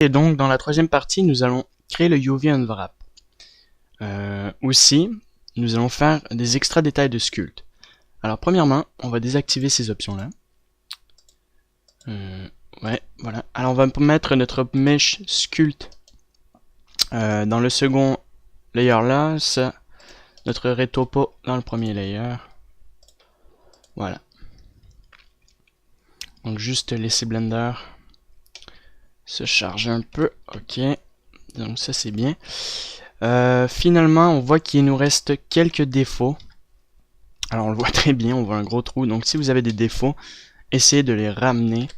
Et donc, dans la troisième partie, nous allons créer le UV Unwrap. Aussi, nous allons faire des extra détails de sculpt. Alors, premièrement, on va désactiver ces options-là. Ouais, voilà. Alors, on va mettre notre mesh sculpt dans le second layer là, ça, notre retopo dans le premier layer. Voilà. Donc, juste laisser Blender se charger un peu. Ok. Donc, ça, c'est bien. Finalement, on voit qu'il nous reste quelques défauts. Alors on le voit très bien, on voit un gros trou. Donc si vous avez des défauts, essayez de les ramener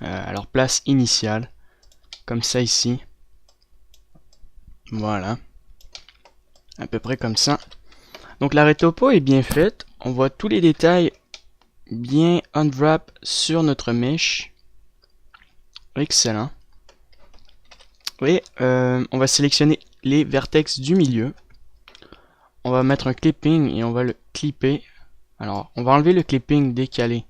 à leur place initiale. Comme ça ici. Voilà. À peu près comme ça. Donc la retopo est bien faite. On voit tous les détails bien unwrap sur notre mesh. Excellent. Oui, on va sélectionner les vertex du milieu. On va mettre un clipping et on va le clipper. Alors, on va enlever le clipping, décaler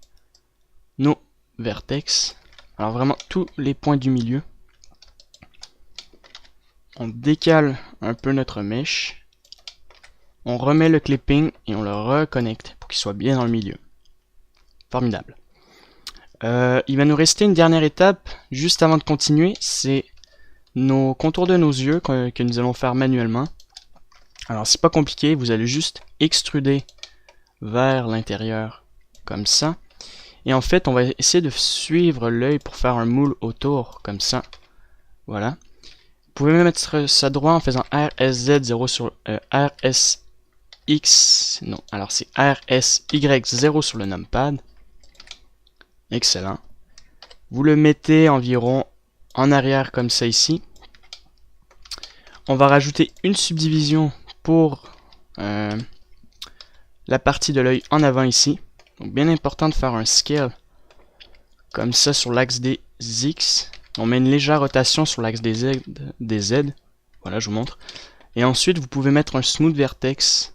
nos vertex. Alors vraiment tous les points du milieu. On décale un peu notre mesh. On remet le clipping et on le reconnecte pour qu'il soit bien dans le milieu. Formidable. Il va nous rester une dernière étape juste avant de continuer. C'est nos contours de nos yeux que nous allons faire manuellement. Alors c'est pas compliqué, vous allez juste extruder vers l'intérieur comme ça. Et en fait, on va essayer de suivre l'œil pour faire un moule autour, comme ça. Voilà. Vous pouvez même mettre ça droit en faisant RSZ 0 sur RSX. Non, alors c'est RSY 0 sur le numpad. Excellent. Vous le mettez environ en arrière comme ça ici. On va rajouter une subdivision pour la partie de l'œil en avant ici. Donc bien important de faire un scale comme ça sur l'axe des X. On met une légère rotation sur l'axe des Z. Voilà, je vous montre. Et ensuite, vous pouvez mettre un smooth vertex.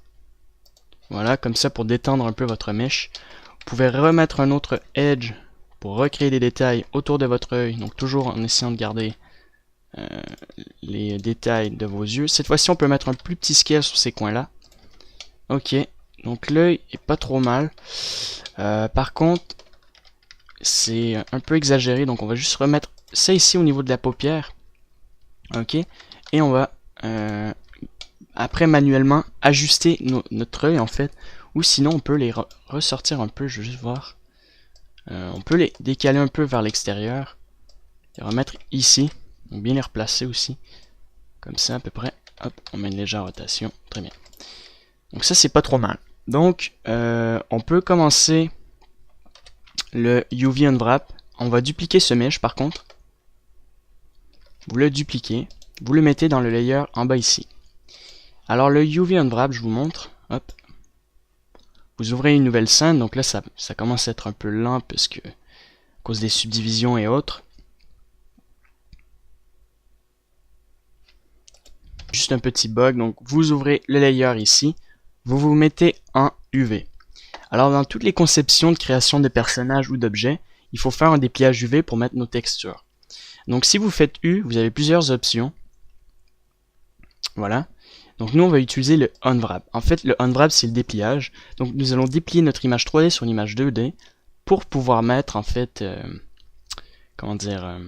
Voilà, comme ça pour détendre un peu votre mesh. Vous pouvez remettre un autre edge pour recréer des détails autour de votre œil. Donc toujours en essayant de garder les détails de vos yeux. Cette fois-ci, on peut mettre un plus petit scale sur ces coins-là. Ok, donc l'œil est pas trop mal. Par contre, c'est un peu exagéré, donc on va juste remettre ça ici au niveau de la paupière. Ok, et on va après manuellement ajuster notre œil en fait, ou sinon on peut les ressortir un peu, je vais juste voir. On peut les décaler un peu vers l'extérieur et remettre ici, donc bien les replacer aussi, comme ça à peu près. Hop, on met une légère rotation, très bien. Donc ça c'est pas trop mal. Donc on peut commencer le UV Unwrap. On va dupliquer ce mesh par contre. Vous le dupliquez, vous le mettez dans le layer en bas ici. Alors le UV Unwrap, je vous montre. Hop. Vous ouvrez une nouvelle scène, donc là ça commence à être un peu lent parce que à cause des subdivisions et autres. Juste un petit bug, donc vous ouvrez le layer ici, vous vous mettez en UV. Alors dans toutes les conceptions de création de personnages ou d'objets, il faut faire un dépliage UV pour mettre nos textures. Donc si vous faites U, vous avez plusieurs options. Voilà. Donc nous on va utiliser le Unwrap. En fait le Unwrap c'est le dépliage. Donc nous allons déplier notre image 3D sur une image 2D pour pouvoir mettre en fait comment dire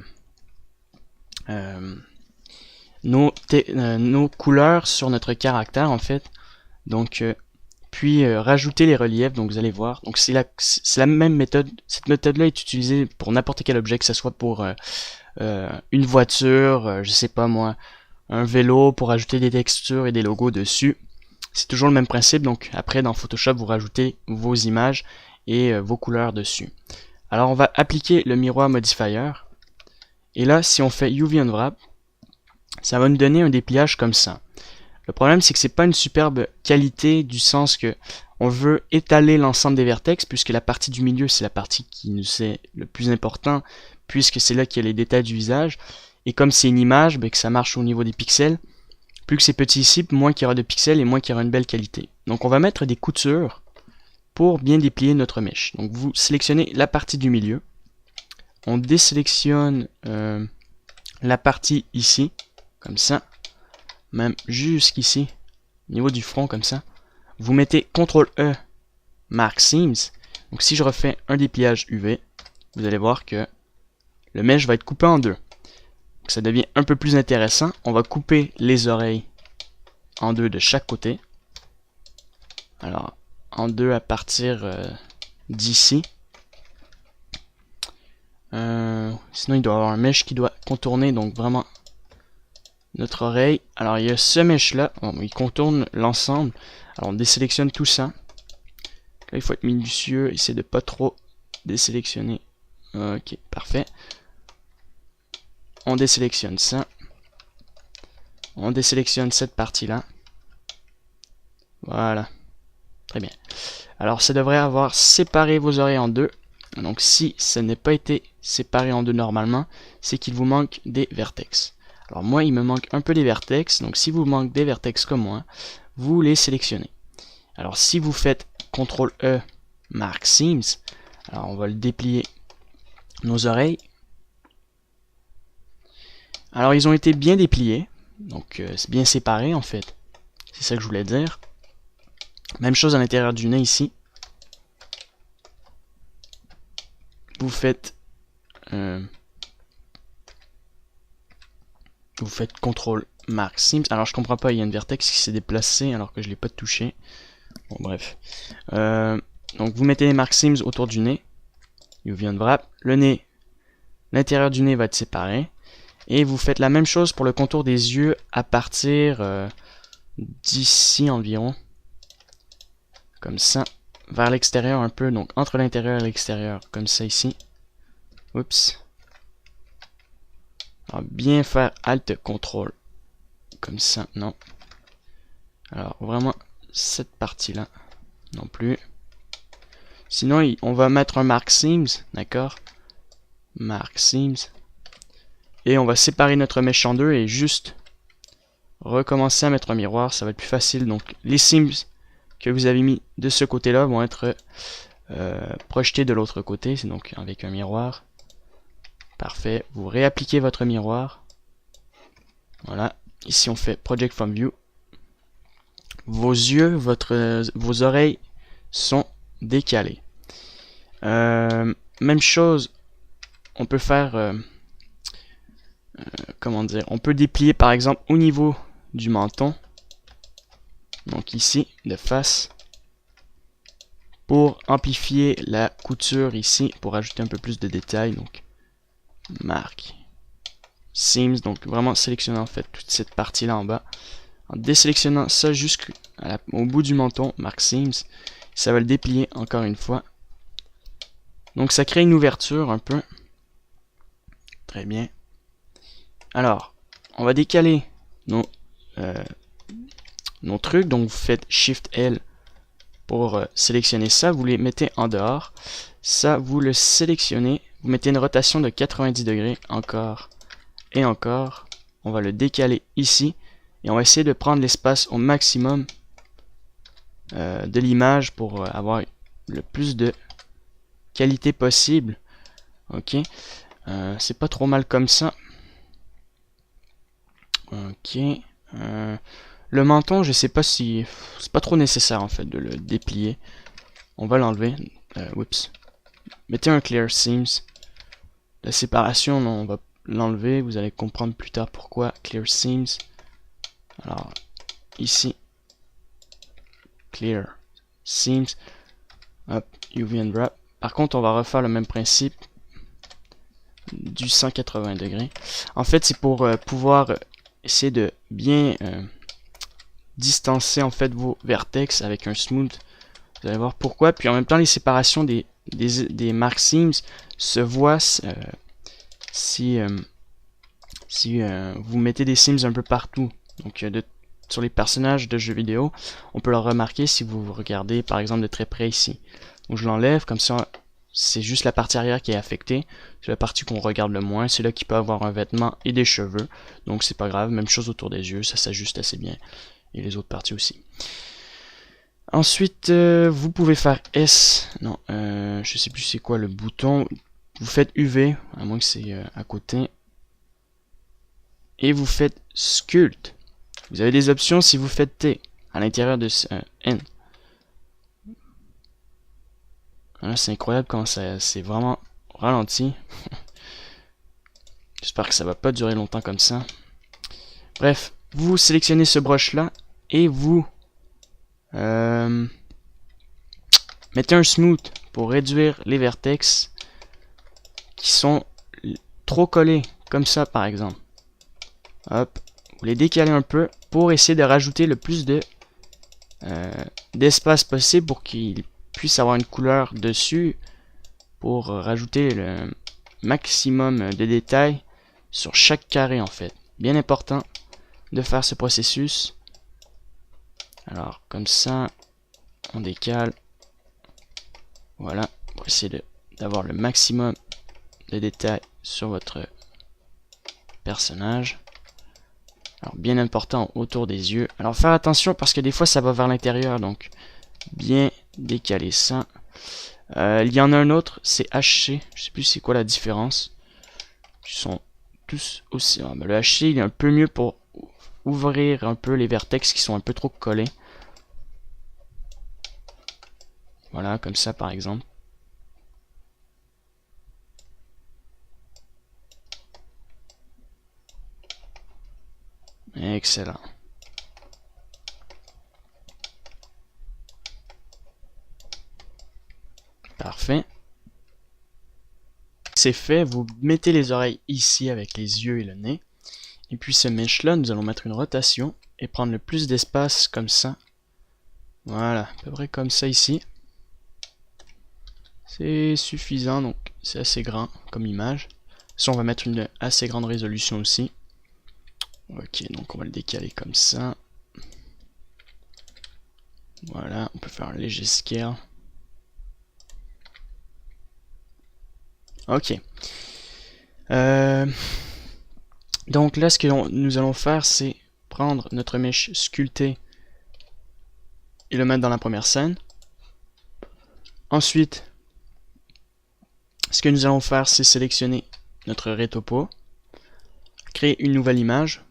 nos couleurs sur notre caractère en fait. Donc puis rajouter les reliefs, donc vous allez voir. Donc c'est la même méthode. Cette méthode-là est utilisée pour n'importe quel objet, que ce soit pour une voiture, je sais pas moi, un vélo, pour ajouter des textures et des logos dessus. C'est toujours le même principe. Donc après dans Photoshop, vous rajoutez vos images et vos couleurs dessus. Alors on va appliquer le miroir modifier. Et là, si on fait UV Unwrap, ça va nous donner un dépliage comme ça. Le problème, c'est que c'est pas une superbe qualité du sens que on veut étaler l'ensemble des vertex, puisque la partie du milieu, c'est la partie qui nous est le plus important, puisque c'est là qu'il y a les détails du visage. Et comme c'est une image, que ça marche au niveau des pixels, plus que c'est petit ici, moins qu'il y aura de pixels et moins qu'il y aura une belle qualité. Donc on va mettre des coutures pour bien déplier notre mèche. Donc vous sélectionnez la partie du milieu, on désélectionne la partie ici, comme ça, même jusqu'ici, au niveau du front, comme ça. Vous mettez CTRL-E, Mark Seams. Donc si je refais un dépliage UV, vous allez voir que le mesh va être coupé en deux. Donc, ça devient un peu plus intéressant. On va couper les oreilles en deux de chaque côté. Alors, en deux à partir d'ici. Sinon, il doit y avoir un mesh qui doit contourner donc vraiment notre oreille. Alors, il y a ce mesh là. Bon, il contourne l'ensemble. Alors, on désélectionne tout ça. Là, il faut être minutieux. Essayer de pas trop désélectionner. Ok, parfait. On désélectionne ça. On désélectionne cette partie-là. Voilà. Très bien. Alors, ça devrait avoir séparé vos oreilles en deux. Donc, si ça n'a pas été séparé en deux normalement, c'est qu'il vous manque des vertex. Alors, moi, il me manque un peu des vertex. Donc, si vous manque des vertex comme moi, vous les sélectionnez. Alors, si vous faites CTRL-E, Mark Seams, alors on va le déplier nos oreilles. Alors, ils ont été bien dépliés. Donc, c'est bien séparé, en fait. C'est ça que je voulais dire. Même chose à l'intérieur du nez, ici. Vous faites CTRL Mark Seams. Alors, je comprends pas, il y a une vertex qui s'est déplacée alors que je l'ai pas touché. Bon, bref. Donc, vous mettez les Mark Seams autour du nez. You viens de wrap. Le nez, l'intérieur du nez va être séparé. Et vous faites la même chose pour le contour des yeux à partir d'ici environ. Comme ça. Vers l'extérieur un peu. Donc entre l'intérieur et l'extérieur. Comme ça ici. Oups. Alors bien faire Alt CTRL. Comme ça. Non. Alors vraiment cette partie-là. Non plus. Sinon on va mettre un Mark Seams. D'accord. Mark Seams. Et on va séparer notre mesh en deux et juste recommencer à mettre un miroir, ça va être plus facile. Donc les seams que vous avez mis de ce côté-là vont être projetés de l'autre côté, c'est donc avec un miroir. Parfait, vous réappliquez votre miroir. Voilà, ici on fait Project from View. Vos yeux, vos oreilles sont décalées. Même chose, on peut faire... comment dire, on peut déplier par exemple au niveau du menton, donc ici, de face, pour amplifier la couture ici, pour ajouter un peu plus de détails, donc Mark Seams, donc vraiment sélectionner en fait toute cette partie là en bas, en désélectionnant ça jusqu'au bout du menton, Mark Seams, ça va le déplier encore une fois, donc ça crée une ouverture un peu, très bien. Alors, on va décaler nos trucs. Donc, vous faites Shift L pour sélectionner ça. Vous les mettez en dehors. Ça, vous le sélectionnez. Vous mettez une rotation de 90 degrés. Encore et encore. On va le décaler ici. Et on va essayer de prendre l'espace au maximum de l'image pour avoir le plus de qualité possible. Ok. C'est pas trop mal comme ça. Ok. Le menton, je sais pas si... C'est pas trop nécessaire en fait de le déplier. On va l'enlever. Oups. Mettez un Clear Seams. La séparation, non, on va l'enlever. Vous allez comprendre plus tard pourquoi. Clear Seams. Alors, ici. Clear Seams. Hop, UV and Wrap. Par contre, on va refaire le même principe du 180 degrés. En fait, c'est pour pouvoir essayer de bien distancer en fait vos vertex avec un smooth. Vous allez voir pourquoi. Puis en même temps, les séparations des Mark Seams se voient si vous mettez des seams un peu partout. Donc sur les personnages de jeux vidéo, on peut le remarquer si vous regardez par exemple de très près ici. Donc je l'enlève, comme ça c'est juste la partie arrière qui est affectée. C'est la partie qu'on regarde le moins. C'est là qu'il peut avoir un vêtement et des cheveux. Donc c'est pas grave. Même chose autour des yeux. Ça s'ajuste assez bien. Et les autres parties aussi. Ensuite, vous pouvez faire S. Non, je sais plus c'est quoi le bouton. Vous faites UV. À moins que c'est à côté. et vous faites Sculpt. Vous avez des options si vous faites T à l'intérieur de N. Là, c'est incroyable quand c'est vraiment ralenti. J'espère que ça va pas durer longtemps comme ça. Bref, vous sélectionnez ce brush là et vous mettez un smooth pour réduire les vertex qui sont trop collés, comme ça par exemple. Hop, vous les décalez un peu pour essayer de rajouter le plus d'espace possible pour qu'il puisse avoir une couleur dessus, pour rajouter le maximum de détails sur chaque carré en fait. Bien important de faire ce processus. Alors comme ça, on décale. Voilà, pour essayer d'avoir le maximum de détails sur votre personnage. Alors bien important autour des yeux. Alors faire attention parce que des fois ça va vers l'intérieur, donc bien décaler ça. Il y en a un autre, c'est HC. Je sais plus c'est quoi la différence. Ils sont tous aussi. Ah, ben le HC il est un peu mieux pour ouvrir un peu les vertex qui sont un peu trop collés. Voilà, comme ça par exemple. Excellent. Parfait. C'est fait, vous mettez les oreilles ici avec les yeux et le nez. Et puis ce mesh là, nous allons mettre une rotation et prendre le plus d'espace comme ça. Voilà, à peu près comme ça ici. C'est suffisant, donc c'est assez grand comme image. Ça, on va mettre une assez grande résolution aussi. Ok, donc on va le décaler comme ça. Voilà, on peut faire un léger scale. Ok. Donc là, ce que nous allons faire, c'est prendre notre mesh sculpté et le mettre dans la première scène. Ensuite, ce que nous allons faire, c'est sélectionner notre retopo, créer une nouvelle image.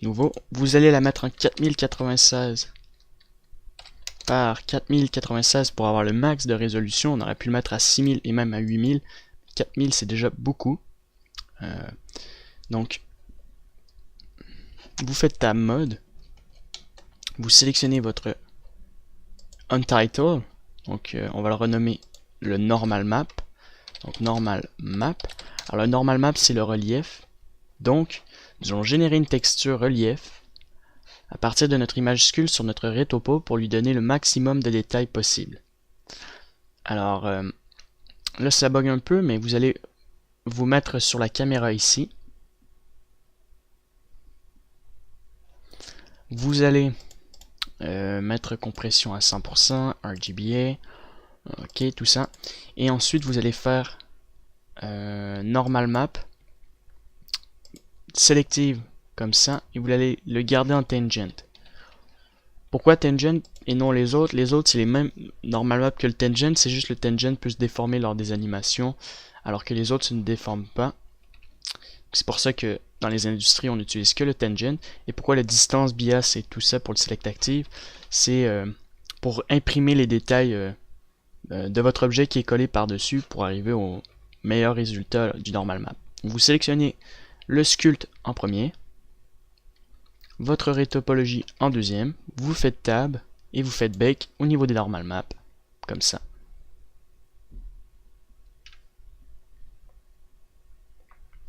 Nouveau, vous allez la mettre en 4096 par 4096 pour avoir le max de résolution. On aurait pu le mettre à 6000 et même à 8000. 4000 c'est déjà beaucoup. Donc, vous faites Tab Mode, vous sélectionnez votre Untitled, donc on va le renommer le Normal Map. Donc Normal Map. Alors le Normal Map c'est le relief. Donc, nous allons générer une texture relief à partir de notre image sculpt sur notre retopo pour lui donner le maximum de détails possible. Alors, là ça bug un peu, mais vous allez vous mettre sur la caméra ici. Vous allez mettre compression à 100%, RGBA, ok, tout ça. Et ensuite, vous allez faire Normal Map, Selective, comme ça, et vous allez le garder en Tangent. Pourquoi Tangent et non les autres? Les autres, c'est les mêmes Normal Map que le Tangent, c'est juste le Tangent peut se déformer lors des animations, alors que les autres se ne déforment pas. C'est pour ça que dans les industries, on n'utilise que le Tangent. Et pourquoi la distance, bias et tout ça pour le Select Active, c'est pour imprimer les détails de votre objet qui est collé par-dessus pour arriver au meilleur résultat du Normal Map. Vous sélectionnez le Sculpt en premier, votre rétopologie en deuxième, vous faites Tab et vous faites Bake au niveau des Normal Map, comme ça.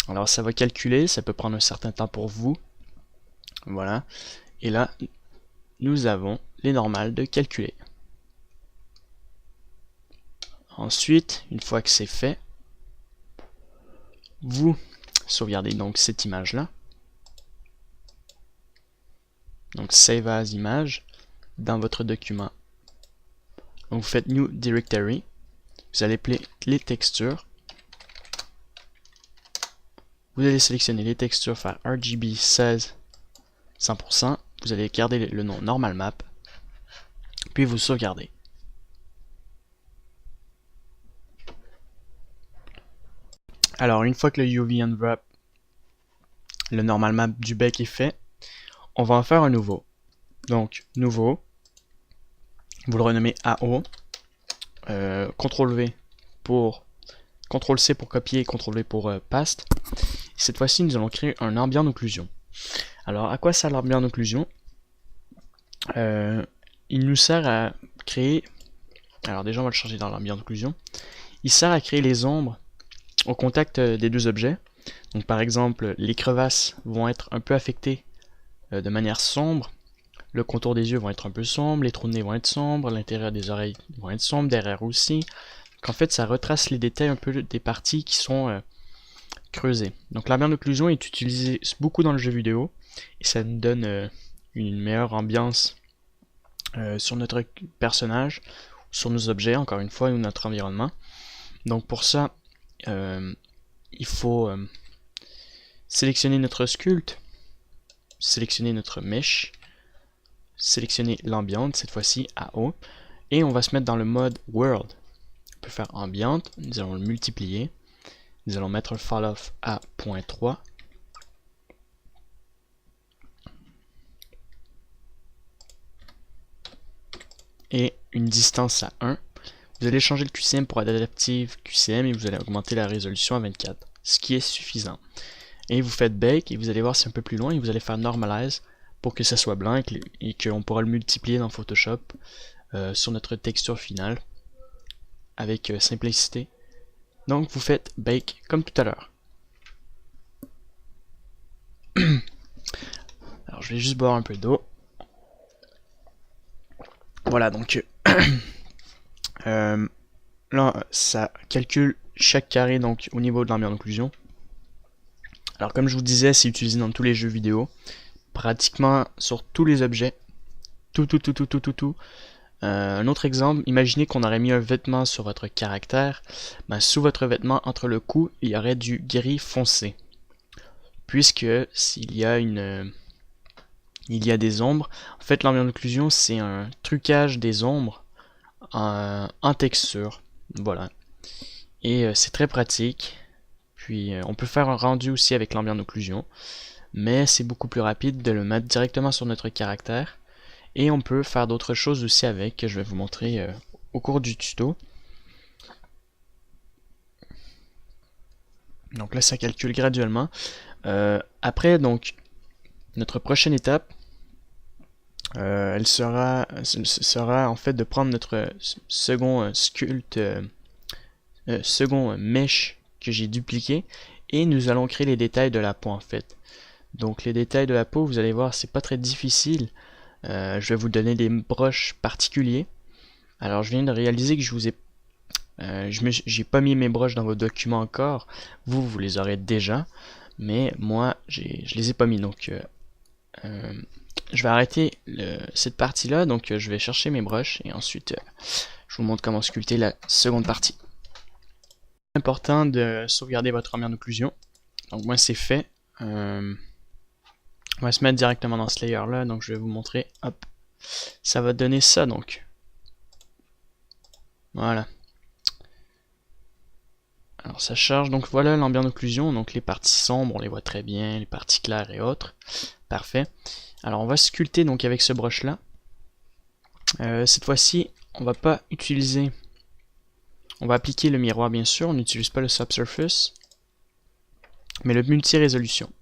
Alors ça va calculer, ça peut prendre un certain temps pour vous. Voilà. Et là, nous avons les normales de calculer. Ensuite, une fois que c'est fait, vous sauvegardez donc cette image-là. Donc Save as Image dans votre document. Donc vous faites New Directory. Vous allez appeler les textures. Vous allez sélectionner les textures, faire RGB 16 100%. Vous allez garder le nom Normal Map. Puis vous sauvegardez. Alors une fois que le UV Unwrap le normal map du bec est fait. On va en faire un nouveau. Donc, nouveau. Vous le renommez AO. CTRL-V pour... CTRL-C pour copier et CTRL-V pour paste. Cette fois-ci, nous allons créer un ambient d'occlusion. Alors, à quoi sert l'ambient d'occlusion? Il nous sert à créer... Alors déjà, on va le changer dans l'ambient d'occlusion. Il sert à créer les ombres au contact des deux objets. Donc par exemple, les crevasses vont être un peu affectées de manière sombre. Le contour des yeux vont être un peu sombre, les trous de nez vont être sombres, l'intérieur des oreilles vont être sombres, derrière aussi. Donc en fait, ça retrace les détails un peu des parties qui sont creusées. Donc l'ambient d'occlusion est utilisé beaucoup dans le jeu vidéo et ça nous donne une meilleure ambiance sur notre personnage, sur nos objets, encore une fois, ou notre environnement. Donc pour ça, il faut sélectionner notre sculpt, sélectionner notre mesh, sélectionner l'ambiance, cette fois-ci à haut, et on va se mettre dans le mode world. On peut faire ambiante, nous allons le multiplier, nous allons mettre le fall off à 0.3, et une distance à 1. Vous allez changer le QCM pour Adaptive QCM et vous allez augmenter la résolution à 24, ce qui est suffisant. Et vous faites bake et vous allez voir c'est un peu plus loin et vous allez faire normalize pour que ça soit blanc et qu'on pourra le multiplier dans Photoshop sur notre texture finale avec simplicité. Donc vous faites bake comme tout à l'heure. Alors je vais juste boire un peu d'eau. Voilà, donc là ça calcule chaque carré donc au niveau de l'ambient d'occlusion. Alors comme je vous disais, c'est utilisé dans tous les jeux vidéo, pratiquement sur tous les objets, tout. Un autre exemple, imaginez qu'on aurait mis un vêtement sur votre caractère, ben, sous votre vêtement, entre le cou, il y aurait du gris foncé. Puisque s'il y a des ombres, en fait l'ambient d'occlusion c'est un trucage des ombres en texture, voilà. Et c'est très pratique. Puis on peut faire un rendu aussi avec l'ambient d'occlusion, mais c'est beaucoup plus rapide de le mettre directement sur notre caractère. Et on peut faire d'autres choses aussi avec, que je vais vous montrer au cours du tuto. Donc là ça calcule graduellement. Après donc notre prochaine étape, elle sera en fait de prendre notre second sculpt, second mesh que j'ai dupliqué et nous allons créer les détails de la peau en fait. Donc les détails de la peau, vous allez voir, c'est pas très difficile. Je vais vous donner des brushes particuliers. Alors je viens de réaliser que je vous ai j'ai pas mis mes brushes dans vos documents encore. Vous les aurez déjà, mais moi je les ai pas mis. Donc je vais arrêter cette partie là. Donc je vais chercher mes brushes et ensuite je vous montre comment sculpter la seconde partie. Important de sauvegarder votre ambient d'occlusion. Donc moi c'est fait. On va se mettre directement dans ce layer là, donc je vais vous montrer. Hop, ça va donner ça donc. Voilà. Alors ça charge, donc voilà l'ambient d'occlusion, donc les parties sombres on les voit très bien, les parties claires et autres. Parfait. Alors on va sculpter donc avec ce brush là. Cette fois-ci on va pas utiliser, on va appliquer le miroir bien sûr, on n'utilise pas le subsurface, mais le multi-résolution.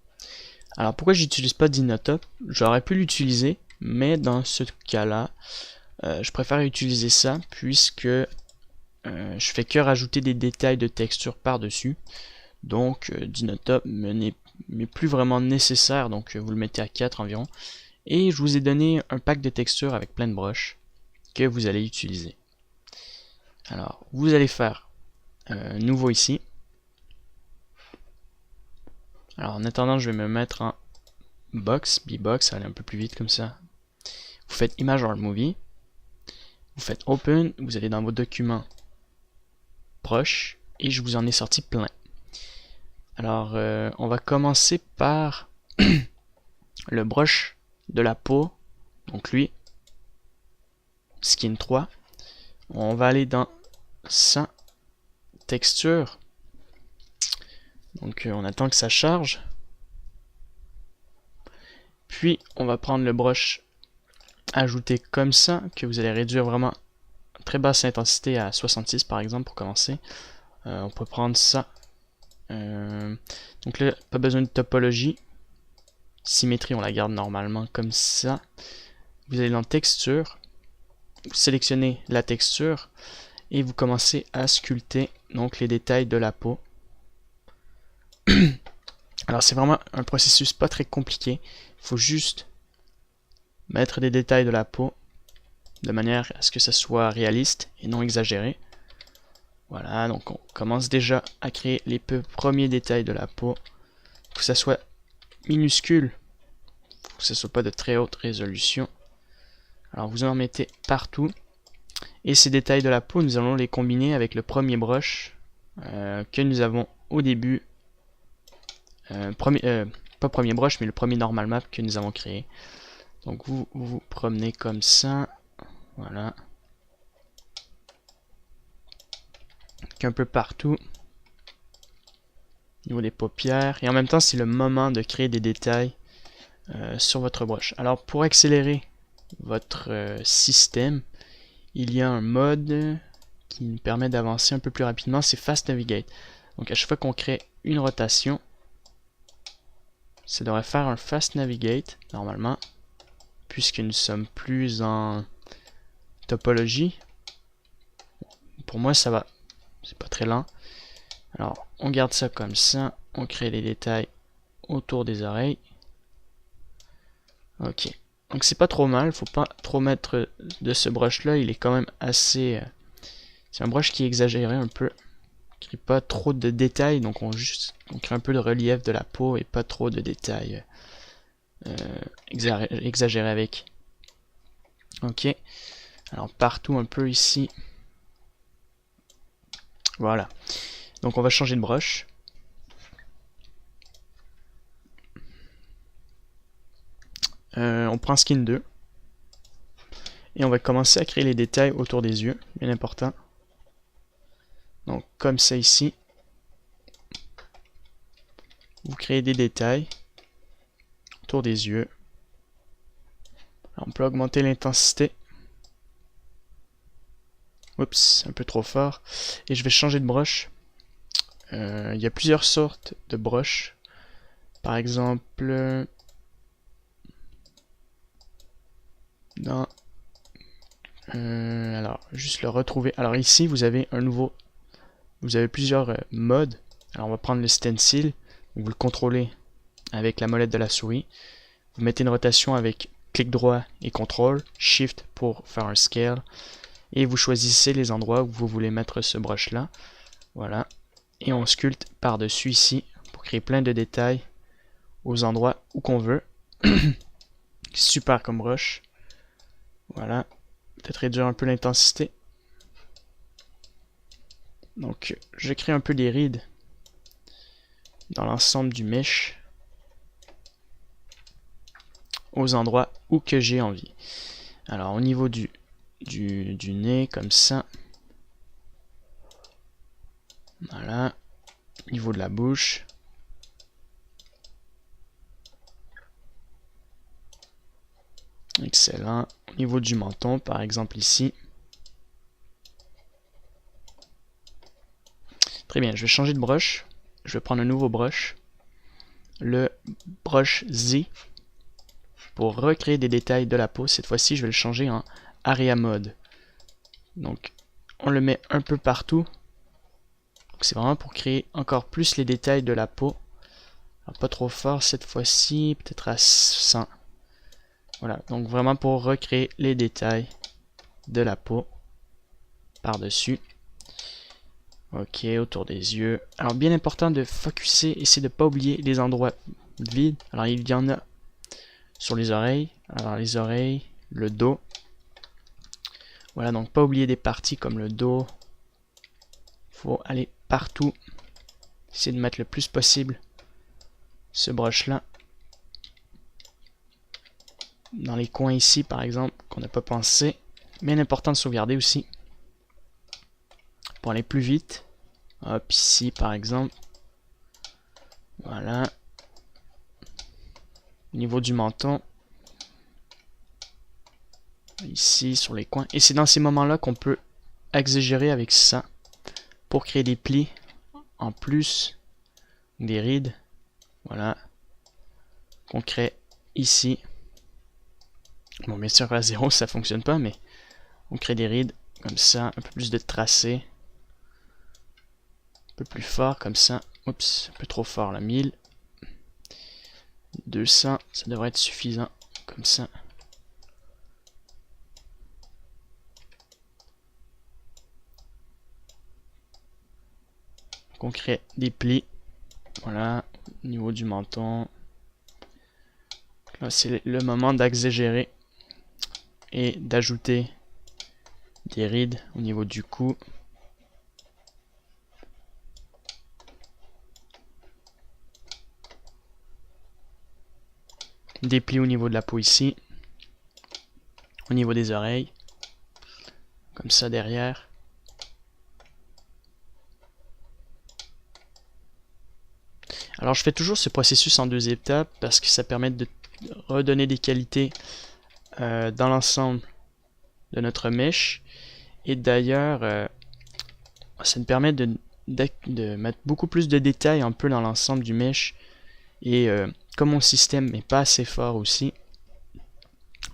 Alors pourquoi j'utilise pas Dynatop? J'aurais pu l'utiliser, mais dans ce cas-là, je préfère utiliser ça puisque je fais que rajouter des détails de texture par-dessus. Donc Dynatop n'est plus vraiment nécessaire, donc vous le mettez à 4 environ. Et je vous ai donné un pack de textures avec plein de brushes que vous allez utiliser. Alors vous allez faire nouveau ici. Alors en attendant, je vais me mettre en box, B-box, ça va aller un peu plus vite comme ça. Vous faites Image or Movie, vous faites Open, vous allez dans vos documents proches, et je vous en ai sorti plein. Alors on va commencer par le brush de la peau, donc lui, Skin 3. On va aller dans sa texture. Donc on attend que ça charge. Puis on va prendre le brush ajouté comme ça, que vous allez réduire vraiment à très basse intensité à 66 par exemple pour commencer. On peut prendre ça. Donc là, pas besoin de topologie. Symétrie, on la garde normalement comme ça. Vous allez dans texture, vous sélectionnez la texture et vous commencez à sculpter donc les détails de la peau. Alors c'est vraiment un processus pas très compliqué. Il faut juste mettre des détails de la peau de manière à ce que ça soit réaliste et non exagéré. Voilà, donc on commence déjà à créer les premiers détails de la peau. Il faut que ça soit minuscule, il faut que ce soit pas de très haute résolution. Alors vous en mettez partout. Et ces détails de la peau, nous allons les combiner avec le premier brush que nous avons au début. Pas premier brush, mais le premier normal map que nous avons créé. Donc vous vous promenez comme ça. Voilà. Un peu partout. Au niveau des paupières. Et en même temps, c'est le moment de créer des détails sur votre brush. Alors pour accélérer votre système, il y a un mode qui nous permet d'avancer un peu plus rapidement, c'est Fast Navigate. Donc à chaque fois qu'on crée une rotation, ça devrait faire un Fast Navigate normalement, puisque nous sommes plus en topologie. Pour moi ça va, c'est pas très lent. Alors on garde ça comme ça, on crée les détails autour des oreilles. Ok, donc c'est pas trop mal, faut pas trop mettre de ce brush là, il est quand même assez... c'est un brush qui est exagéré un peu, qui crée pas trop de détails, donc on crée un peu de relief de la peau et pas trop de détails exagérés avec. Ok, alors partout un peu ici. Voilà, donc on va changer de brush. On prend Skin 2 et on va commencer à créer les détails autour des yeux, bien important. Donc comme ça ici, vous créez des détails autour des yeux. Alors, on peut augmenter l'intensité. Oups, un peu trop fort. Et je vais changer de brush. Il y a plusieurs sortes de brush. Par exemple, dans alors juste le retrouver. Alors ici vous avez plusieurs modes. Alors on va prendre le stencil, vous le contrôlez avec la molette de la souris. Vous mettez une rotation avec clic droit et contrôle, shift pour faire un scale, et vous choisissez les endroits où vous voulez mettre ce brush là. Voilà, et on sculpte par dessus ici pour créer plein de détails aux endroits où qu'on veut. Super comme brush. Voilà, peut-être réduire un peu l'intensité. Donc je crée un peu des rides dans l'ensemble du mesh aux endroits où que j'ai envie. Alors au niveau du nez, comme ça. Voilà. Au niveau de la bouche. Excellent. Au niveau du menton, par exemple ici. Très bien, je vais changer de brush. Je vais prendre un nouveau brush. Le brush Z. Pour recréer des détails de la peau. Cette fois-ci, je vais le changer en Area Mode. Donc, on le met un peu partout. C'est vraiment pour créer encore plus les détails de la peau. Alors, pas trop fort cette fois-ci, peut-être à 100. Voilà, donc vraiment pour recréer les détails de la peau par-dessus. Ok, autour des yeux. Alors bien important de focuser, essayer de ne pas oublier les endroits vides. Alors il y en a sur les oreilles. Alors les oreilles, le dos. Voilà, donc pas oublier des parties comme le dos. Il faut aller partout. Essayer de mettre le plus possible ce brush là. Dans les coins ici par exemple, qu'on n'a pas pensé. Bien important de sauvegarder aussi. Pour aller plus vite. Hop, ici par exemple. Voilà. Au niveau du menton, ici sur les coins. Et c'est dans ces moments-là qu'on peut exagérer avec ça pour créer des plis en plus des rides. Voilà. Qu'on crée ici. Bon, bien sûr, à 0, ça fonctionne pas, mais on crée des rides comme ça, un peu plus de tracé. Un peu plus fort comme ça. Oups, un peu trop fort là. 1000. 200, ça devrait être suffisant. Comme ça. Donc on crée des plis. Voilà, au niveau du menton. Là, c'est le moment d'exagérer et d'ajouter des rides au niveau du cou. Des plis au niveau de la peau ici. Au niveau des oreilles. Comme ça derrière. Alors je fais toujours ce processus en 2 étapes parce que ça permet de redonner des qualités dans l'ensemble de notre mèche. Et d'ailleurs, ça me permet de mettre beaucoup plus de détails un peu dans l'ensemble du mesh. Et comme mon système n'est pas assez fort aussi,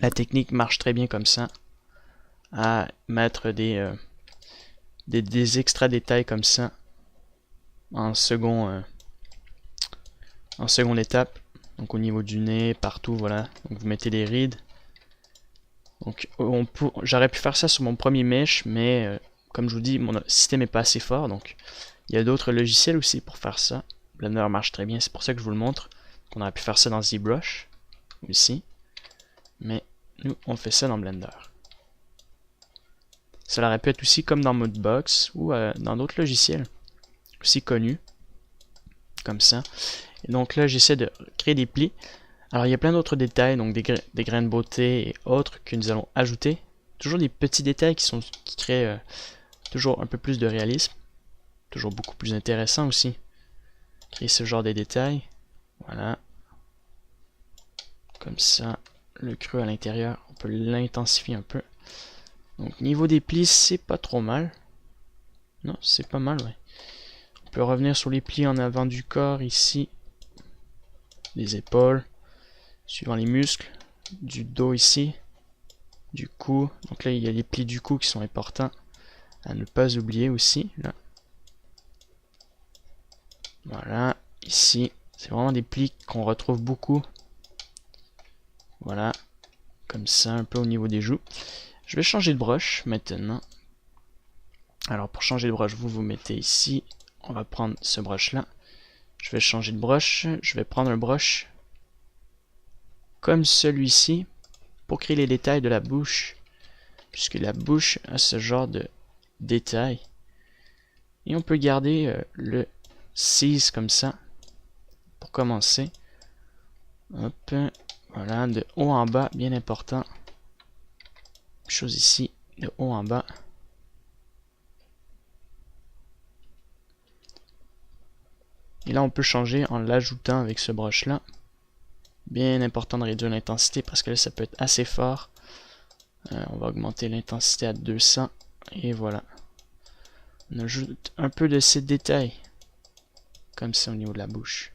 la technique marche très bien comme ça. À mettre des extra détails comme ça en seconde étape. Donc au niveau du nez, partout, voilà. Donc vous mettez des rides. Donc j'aurais pu faire ça sur mon premier mesh, mais comme je vous dis, mon système n'est pas assez fort. Donc il y a d'autres logiciels aussi pour faire ça. Blender marche très bien, c'est pour ça que je vous le montre. On aurait pu faire ça dans ZBrush aussi. Mais nous, on fait ça dans Blender. Ça aurait pu être aussi comme dans Modebox ou dans d'autres logiciels aussi connus. Comme ça. Et donc là, j'essaie de créer des plis. Alors il y a plein d'autres détails, donc des grains de beauté et autres que nous allons ajouter. Toujours des petits détails qui créent toujours un peu plus de réalisme. Toujours beaucoup plus intéressant aussi. Créer ce genre de détails. Voilà. Comme ça, le creux à l'intérieur, on peut l'intensifier un peu. Donc niveau des plis, c'est pas trop mal. Non, c'est pas mal, ouais. On peut revenir sur les plis en avant du corps ici. Les épaules. Suivant les muscles. Du dos ici. Du cou. Donc là, il y a les plis du cou qui sont importants à ne pas oublier aussi. Là. Voilà. Ici. C'est vraiment des plis qu'on retrouve beaucoup. Voilà. Comme ça, un peu au niveau des joues. Je vais changer de brush maintenant. Alors pour changer de brush, vous mettez ici. On va prendre ce brush là. Je vais changer de brush. Je vais prendre un brush comme celui-ci pour créer les détails de la bouche. Puisque la bouche a ce genre de détails. Et on peut garder le 6 comme ça. Pour commencer. Hop. Voilà, de haut en bas, bien important. Chose ici, de haut en bas. Et là, on peut changer en l'ajoutant avec ce brush-là. Bien important de réduire l'intensité parce que là, ça peut être assez fort. On va augmenter l'intensité à 200. Et voilà. On ajoute un peu de ces détails. Comme ça au niveau de la bouche.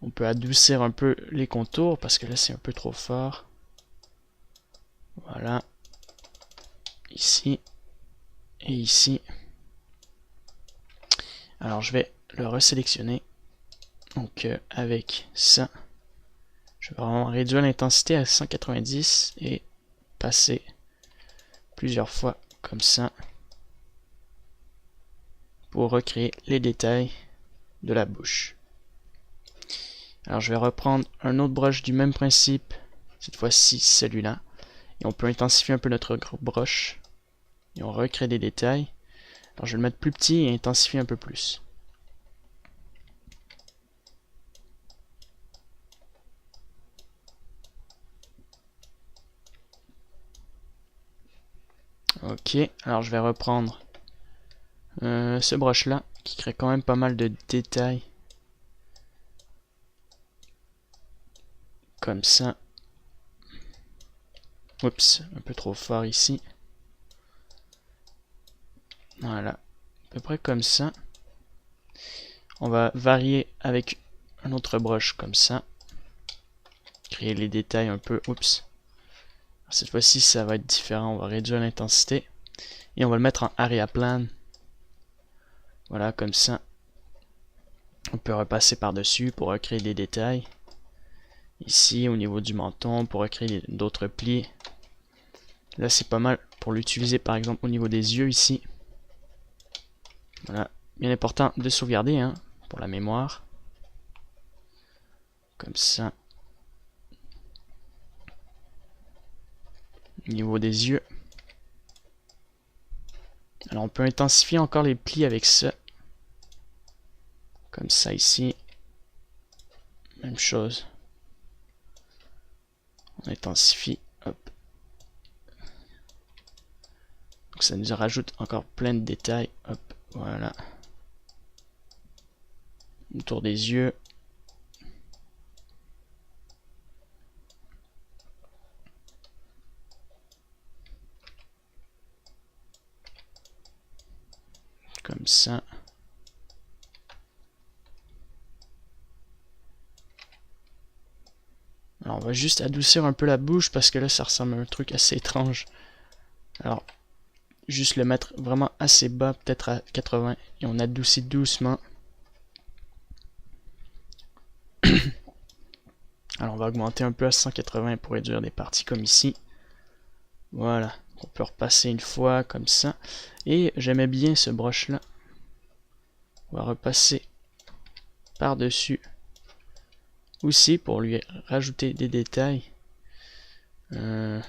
On peut adoucir un peu les contours parce que là, c'est un peu trop fort. Voilà. Ici. Et ici. Alors, je vais le resélectionner. Donc, avec ça. Je vais vraiment réduire l'intensité à 190 et passer plusieurs fois comme ça pour recréer les détails de la bouche. Alors je vais reprendre un autre brush du même principe, cette fois-ci celui-là, et on peut intensifier un peu notre gros brush et on recrée des détails. Alors je vais le mettre plus petit et intensifier un peu plus. Ok, alors je vais reprendre ce brush là qui crée quand même pas mal de détails. Comme ça. Oups, un peu trop fort ici. Voilà, à peu près comme ça. On va varier avec un autre brush comme ça. Créer les détails un peu. Oups. Cette fois-ci, ça va être différent. On va réduire l'intensité. Et on va le mettre en area plan. Voilà, comme ça. On peut repasser par-dessus pour recréer des détails. Ici, au niveau du menton, pour recréer d'autres plis. Là, c'est pas mal pour l'utiliser, par exemple, au niveau des yeux, ici. Voilà. Bien important de sauvegarder, hein, pour la mémoire. Comme ça. Au niveau des yeux. Alors, on peut intensifier encore les plis avec ça. Comme ça, ici. Même chose. On intensifie. Hop. Donc ça nous rajoute encore plein de détails. Hop, voilà. Autour des yeux. Comme ça. Alors on va juste adoucir un peu la bouche parce que là ça ressemble à un truc assez étrange. Alors juste le mettre vraiment assez bas, peut-être à 80, et on adoucit doucement. Alors on va augmenter un peu à 180 pour réduire des parties comme ici. Voilà, on peut repasser une fois comme ça. Et j'aimais bien ce brush là. On va repasser par-dessus aussi pour lui rajouter des détails. Comme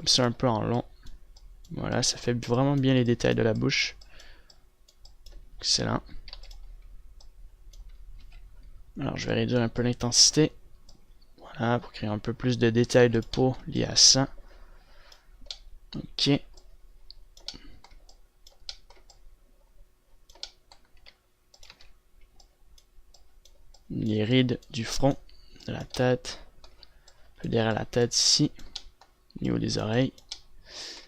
ça un peu en long. Voilà, ça fait vraiment bien les détails de la bouche. Excellent. Alors je vais réduire un peu l'intensité. Voilà, pour créer un peu plus de détails de peau liés à ça. Ok. Les rides du front, de la tête. Un peu derrière la tête ici. Au niveau des oreilles.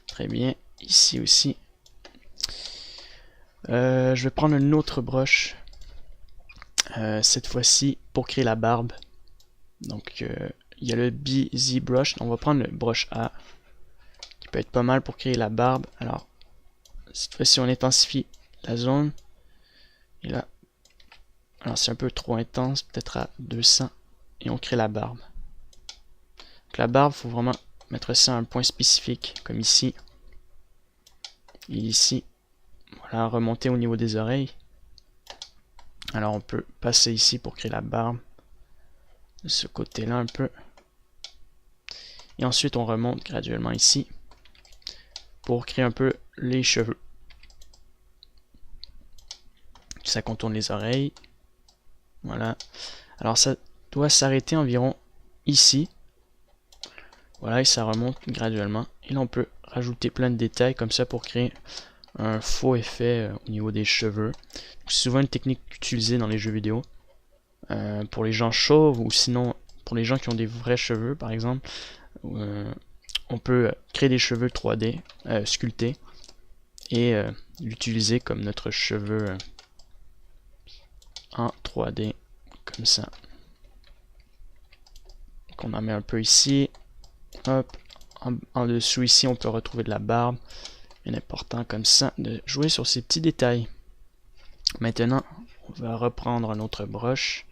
Très bien. Ici aussi. Je vais prendre une autre broche. Cette fois-ci pour créer la barbe. Donc il y a le BZ brush. On va prendre le brush A. Qui peut être pas mal pour créer la barbe. Alors cette fois-ci on intensifie la zone. Et là. Alors c'est un peu trop intense. Peut-être à 200. Et on crée la barbe. Donc la barbe, il faut vraiment mettre ça à un point spécifique. Comme ici. Et ici. Voilà, remonter au niveau des oreilles. Alors on peut passer ici pour créer la barbe. De ce côté-là un peu. Et ensuite on remonte graduellement ici. Pour créer un peu les cheveux. Ça contourne les oreilles. Voilà. Alors ça doit s'arrêter environ ici. Voilà, et ça remonte graduellement. Et là on peut rajouter plein de détails comme ça pour créer un faux effet au niveau des cheveux. C'est souvent une technique utilisée dans les jeux vidéo. Pour les gens chauves ou sinon pour les gens qui ont des vrais cheveux par exemple. On peut créer des cheveux 3D sculptés et l'utiliser comme notre cheveu en 3D comme ça. Donc on en met un peu ici. Hop. En dessous ici on peut retrouver de la barbe. Bien important comme ça de jouer sur ces petits détails. Maintenant on va reprendre un autre brush.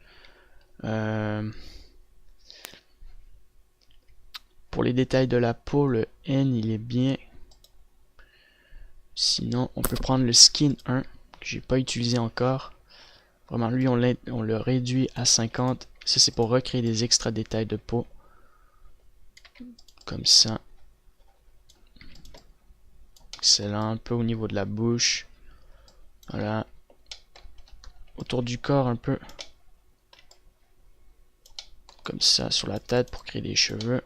Pour les détails de la peau, le N il est bien. Sinon on peut prendre le Skin 1 que j'ai pas utilisé encore. Vraiment lui on le réduit à 50. Ça c'est pour recréer des extra détails de peau. Comme ça. Excellent, un peu au niveau de la bouche. Voilà. Autour du corps un peu. Comme ça sur la tête pour créer des cheveux.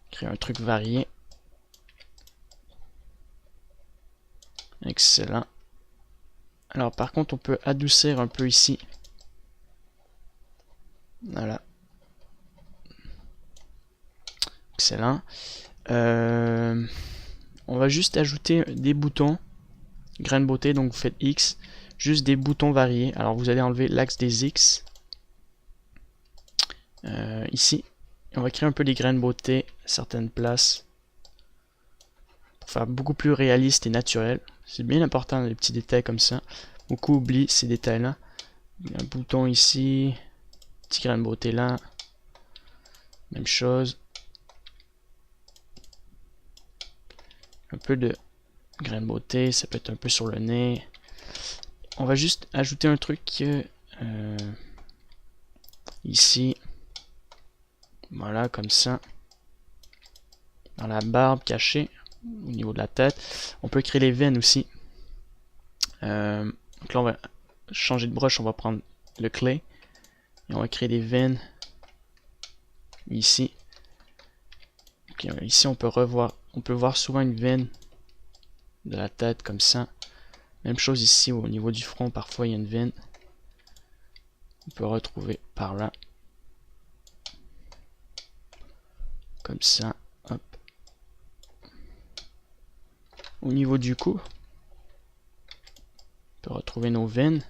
Créer un truc varié. Excellent. Alors par contre on peut adoucir un peu ici. Voilà. Excellent. On va juste ajouter des boutons. Grain de beauté, donc vous faites X. Juste des boutons variés. Alors vous allez enlever l'axe des X. Ici. Et on va créer un peu des grains de beauté à certaines places. Pour faire beaucoup plus réaliste et naturel. C'est bien important les petits détails comme ça. Beaucoup oublient ces détails-là. Un bouton ici. Petit grain de beauté là. Même chose. Un peu de grain de beauté, ça peut être un peu sur le nez. On va juste ajouter un truc ici. Voilà, comme ça. Dans la barbe cachée, au niveau de la tête. On peut créer les veines aussi. Donc là, on va changer de brush, on va prendre le clay. Et on va créer des veines. Ici. Okay, ici, on peut voir souvent une veine de la tête comme ça. Même chose ici au niveau du front, parfois il y a une veine. On peut retrouver par là. Comme ça. Hop. Au niveau du cou, on peut retrouver nos veines.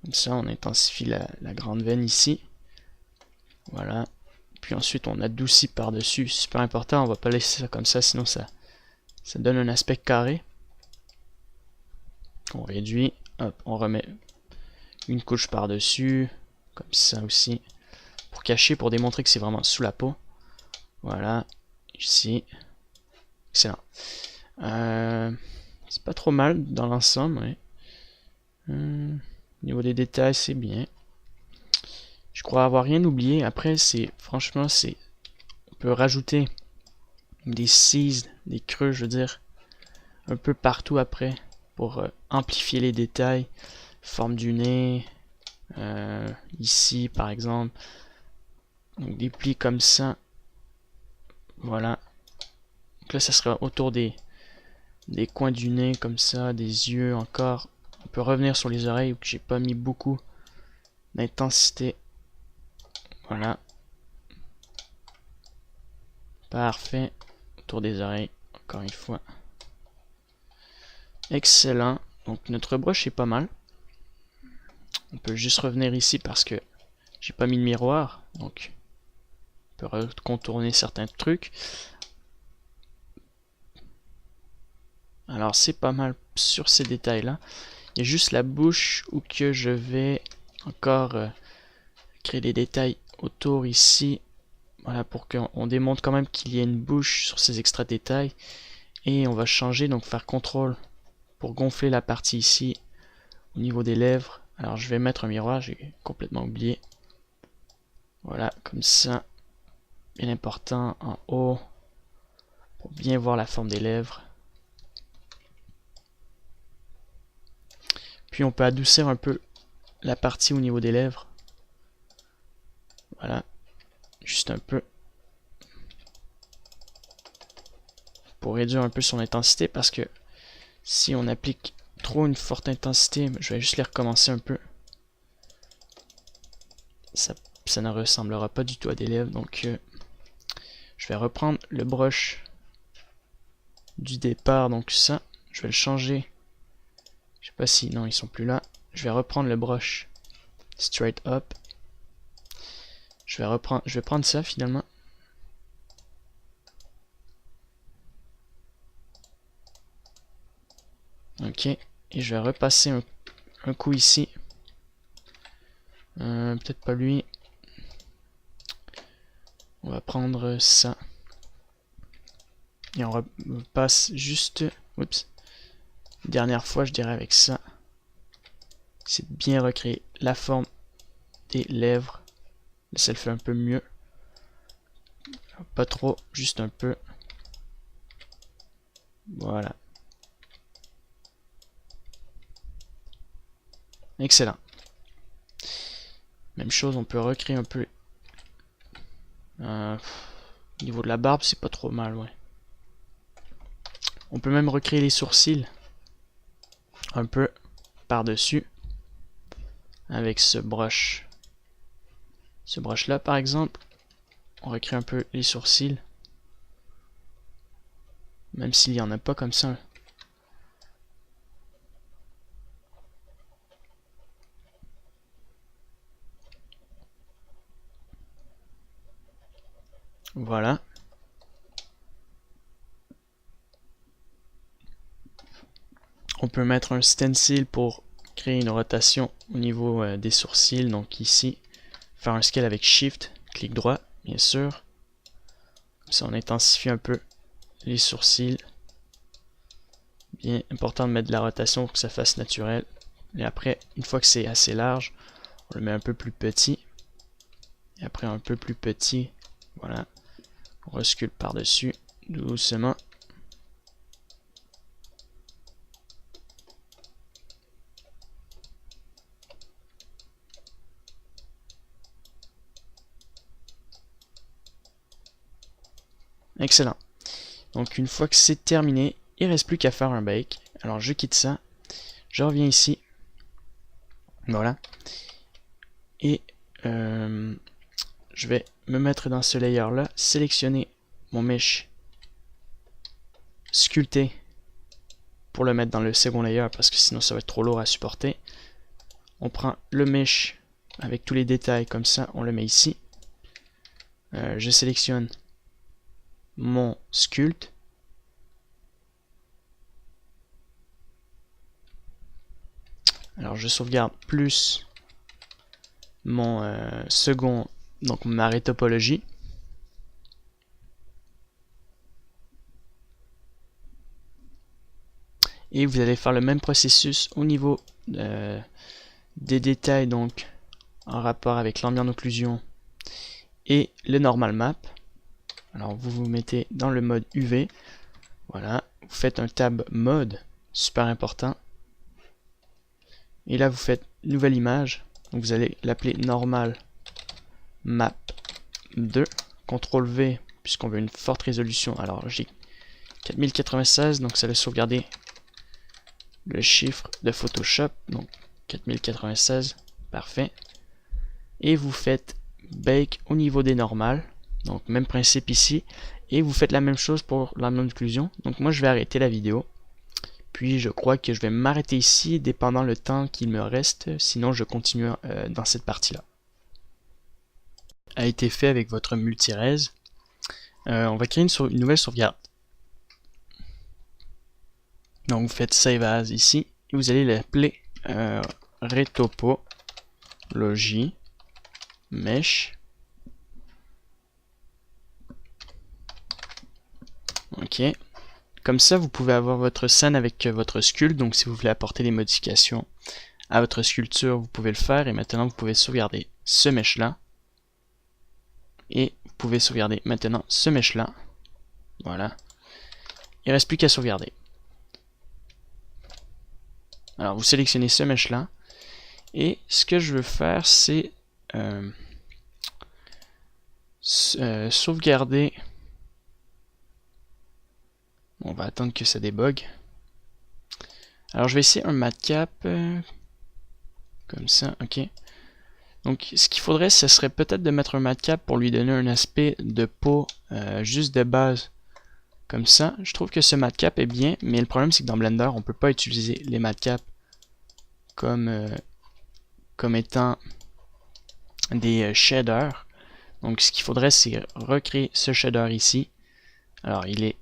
Comme ça, on intensifie la grande veine ici. Voilà. Puis ensuite, on adoucit par-dessus. Super important, on va pas laisser ça comme ça, sinon ça donne un aspect carré. On réduit. Hop, on remet une couche par-dessus. Comme ça aussi. Pour cacher, pour démontrer que c'est vraiment sous la peau. Voilà. Ici. Excellent. C'est pas trop mal dans l'ensemble. Ouais. Au niveau des détails, c'est bien. Je crois avoir rien oublié. Après, franchement, on peut rajouter des seas, des creux, je veux dire, un peu partout après pour amplifier les détails. Forme du nez, ici par exemple. Donc des plis comme ça. Voilà. Donc là, ça sera autour des coins du nez comme ça, des yeux encore. On peut revenir sur les oreilles où j'ai pas mis beaucoup d'intensité. Voilà. Parfait. Autour des oreilles, encore une fois. Excellent. Donc notre brush est pas mal. On peut juste revenir ici parce que j'ai pas mis de miroir. Donc on peut contourner certains trucs. Alors c'est pas mal sur ces détails là. Il y a juste la bouche où que je vais encore créer des détails autour ici. Voilà, pour qu'on démontre quand même qu'il y a une bouche sur ces extra détails. Et on va changer, donc faire CTRL pour gonfler la partie ici au niveau des lèvres. Alors je vais mettre un miroir, j'ai complètement oublié. Voilà, comme ça. Bien important en haut pour bien voir la forme des lèvres. Puis on peut adoucir un peu la partie au niveau des lèvres. Voilà, juste un peu. Pour réduire un peu son intensité, parce que si on applique trop une forte intensité, je vais juste les recommencer un peu. Ça ne ressemblera pas du tout à des lèvres, donc je vais reprendre le brush du départ, donc ça, je vais le changer. Je sais pas si, non, ils sont plus là. Je vais reprendre le brush straight up. Je vais prendre ça finalement. Ok, et je vais repasser un coup ici. Peut-être pas lui. On va prendre ça. Et on repasse juste... Oups. Dernière fois, je dirais avec ça. C'est de bien recréer la forme des lèvres. Là, ça le fait un peu mieux. Pas trop, juste un peu. Voilà. Excellent. Même chose, on peut recréer un peu. Au niveau de la barbe, c'est pas trop mal, ouais. On peut même recréer les sourcils. Un peu par-dessus. Avec ce brush. Ce brush là, par exemple. on recrée un peu les sourcils. Même s'il n'y en a pas comme ça. Voilà. On peut mettre un stencil pour créer une rotation au niveau des sourcils. Donc ici, faire un scale avec Shift, clic droit, bien sûr. Comme ça, on intensifie un peu les sourcils. Bien important de mettre de la rotation pour que ça fasse naturel. Et après, une fois que c'est assez large, on le met un peu plus petit. Et après, un peu plus petit. Voilà. On resculpte par-dessus, doucement. Excellent. Donc une fois que c'est terminé, il ne reste plus qu'à faire un bake. Alors je quitte ça, je reviens ici. Voilà. Et je vais me mettre dans ce layer là, sélectionner mon mesh, sculpter pour le mettre dans le second layer parce que sinon ça va être trop lourd à supporter. On prend le mesh avec tous les détails comme ça, on le met ici. Je sélectionne mon sculpt. Alors je sauvegarde plus mon second, donc ma topologie. Et vous allez faire le même processus au niveau des détails, donc en rapport avec l'ambient d'occlusion et le normal map. Alors vous vous mettez dans le mode UV. Voilà, vous faites un tab mode, super important. Et là vous faites nouvelle image. Donc vous allez l'appeler normal map 2. CTRL V puisqu'on veut une forte résolution. Alors j'ai 4096, donc ça va sauvegarder le chiffre de Photoshop. Donc 4096, parfait. Et vous faites bake au niveau des normales. Donc même principe ici. Et vous faites la même chose pour l'ambient d'occlusion. Donc moi je vais arrêter la vidéo. Puis je crois que je vais m'arrêter ici dépendant le temps qu'il me reste. Sinon je continue dans cette partie-là. A été fait avec votre multi-res. On va créer une nouvelle sauvegarde. Donc vous faites Save As ici. Et vous allez l'appeler retopologie mesh. Ok. Comme ça, vous pouvez avoir votre scène avec votre sculpte. Donc si vous voulez apporter des modifications à votre sculpture, vous pouvez le faire. Et maintenant, vous pouvez sauvegarder ce mesh-là. Et vous pouvez sauvegarder maintenant ce mesh-là. Voilà. Il ne reste plus qu'à sauvegarder. Alors, vous sélectionnez ce mesh-là. Et ce que je veux faire, c'est sauvegarder. On va attendre que ça débug. Alors, je vais essayer un matcap. Comme ça, ok. Donc, ce qu'il faudrait, ce serait peut-être de mettre un matcap pour lui donner un aspect de peau juste de base. Comme ça. Je trouve que ce matcap est bien, mais le problème, c'est que dans Blender, on ne peut pas utiliser les matcaps comme étant des shaders. Donc, ce qu'il faudrait, c'est recréer ce shader ici. Alors, il est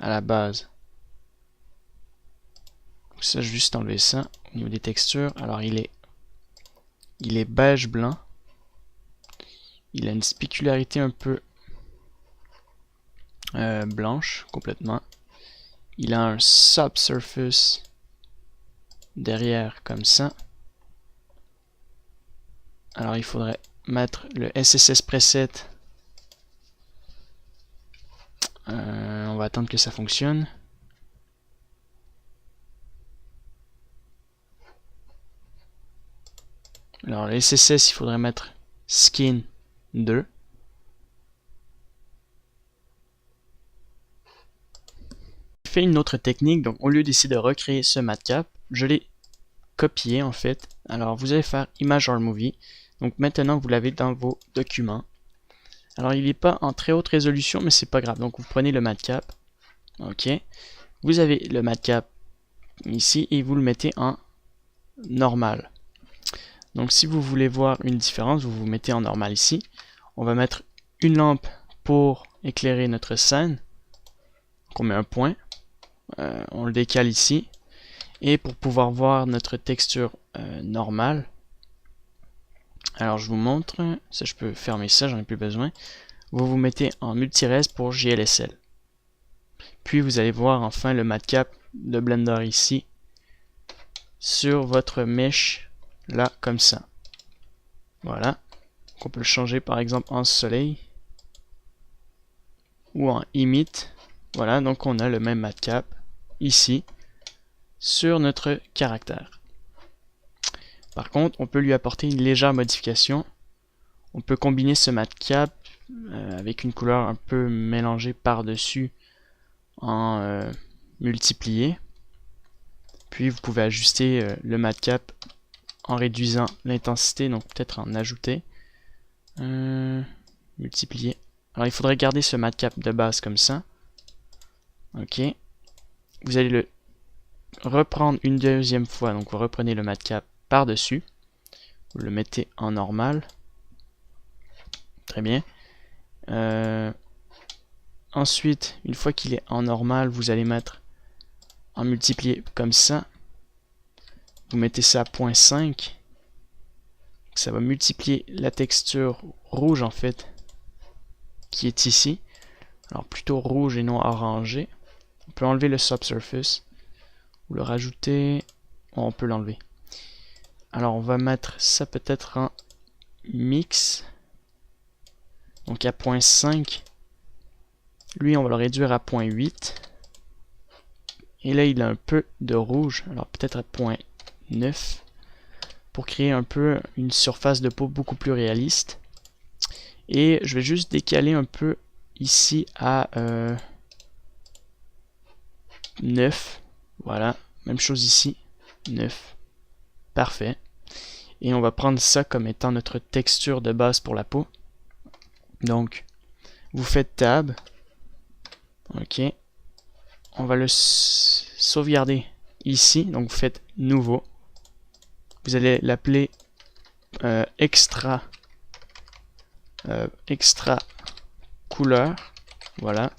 à la base. Donc ça, je vais juste enlever ça au niveau des textures. Alors, il est beige blanc. Il a une spécularité un peu blanche, complètement. Il a un subsurface derrière, comme ça. Alors, il faudrait mettre le SSS preset. On va attendre que ça fonctionne. Alors, le SSS, il faudrait mettre skin 2. J'ai fait une autre technique, donc au lieu d'essayer de recréer ce matcap, je l'ai copié en fait. Alors, vous allez faire Image or Movie. Donc maintenant, vous l'avez dans vos documents. Alors il n'est pas en très haute résolution, mais c'est pas grave. Donc vous prenez le matcap. Ok. Vous avez le matcap ici et vous le mettez en normal. Donc si vous voulez voir une différence, vous vous mettez en normal ici. On va mettre une lampe pour éclairer notre scène. Donc on met un point. On le décale ici. Et pour pouvoir voir notre texture normale, alors je vous montre, ça je peux fermer ça, j'en ai plus besoin. Vous vous mettez en multi-res pour JLSL. Puis vous allez voir enfin le matcap de Blender ici sur votre mesh là comme ça. Voilà. Donc on peut le changer par exemple en soleil ou en emit. Voilà, donc on a le même matcap ici sur notre caractère. Par contre, on peut lui apporter une légère modification. On peut combiner ce matcap avec une couleur un peu mélangée par-dessus en multiplié. Puis vous pouvez ajuster le matcap en réduisant l'intensité, donc peut-être en ajouter. Multiplier. Alors il faudrait garder ce matcap de base comme ça. Ok. Vous allez le reprendre une deuxième fois, donc vous reprenez le matcap par-dessus. Vous le mettez en normal. Très bien. Ensuite, une fois qu'il est en normal, vous allez mettre en multiplié comme ça. Vous mettez ça à 0.5. Ça va multiplier la texture rouge en fait, qui est ici. Alors plutôt rouge et non orangé. On peut enlever le subsurface. Ou le rajouter. Oh, on peut l'enlever. Alors on va mettre ça peut-être en mix. Donc à 0.5. Lui on va le réduire à 0.8. Et là il a un peu de rouge. Alors peut-être à 0.9. Pour créer un peu une surface de peau beaucoup plus réaliste. Et je vais juste décaler un peu ici à 9. Voilà, même chose ici, 9. Parfait. Et on va prendre ça comme étant notre texture de base pour la peau. Donc, vous faites Tab. Ok. On va le sauvegarder ici. Donc, vous faites Nouveau. Vous allez l'appeler extra couleur. Voilà.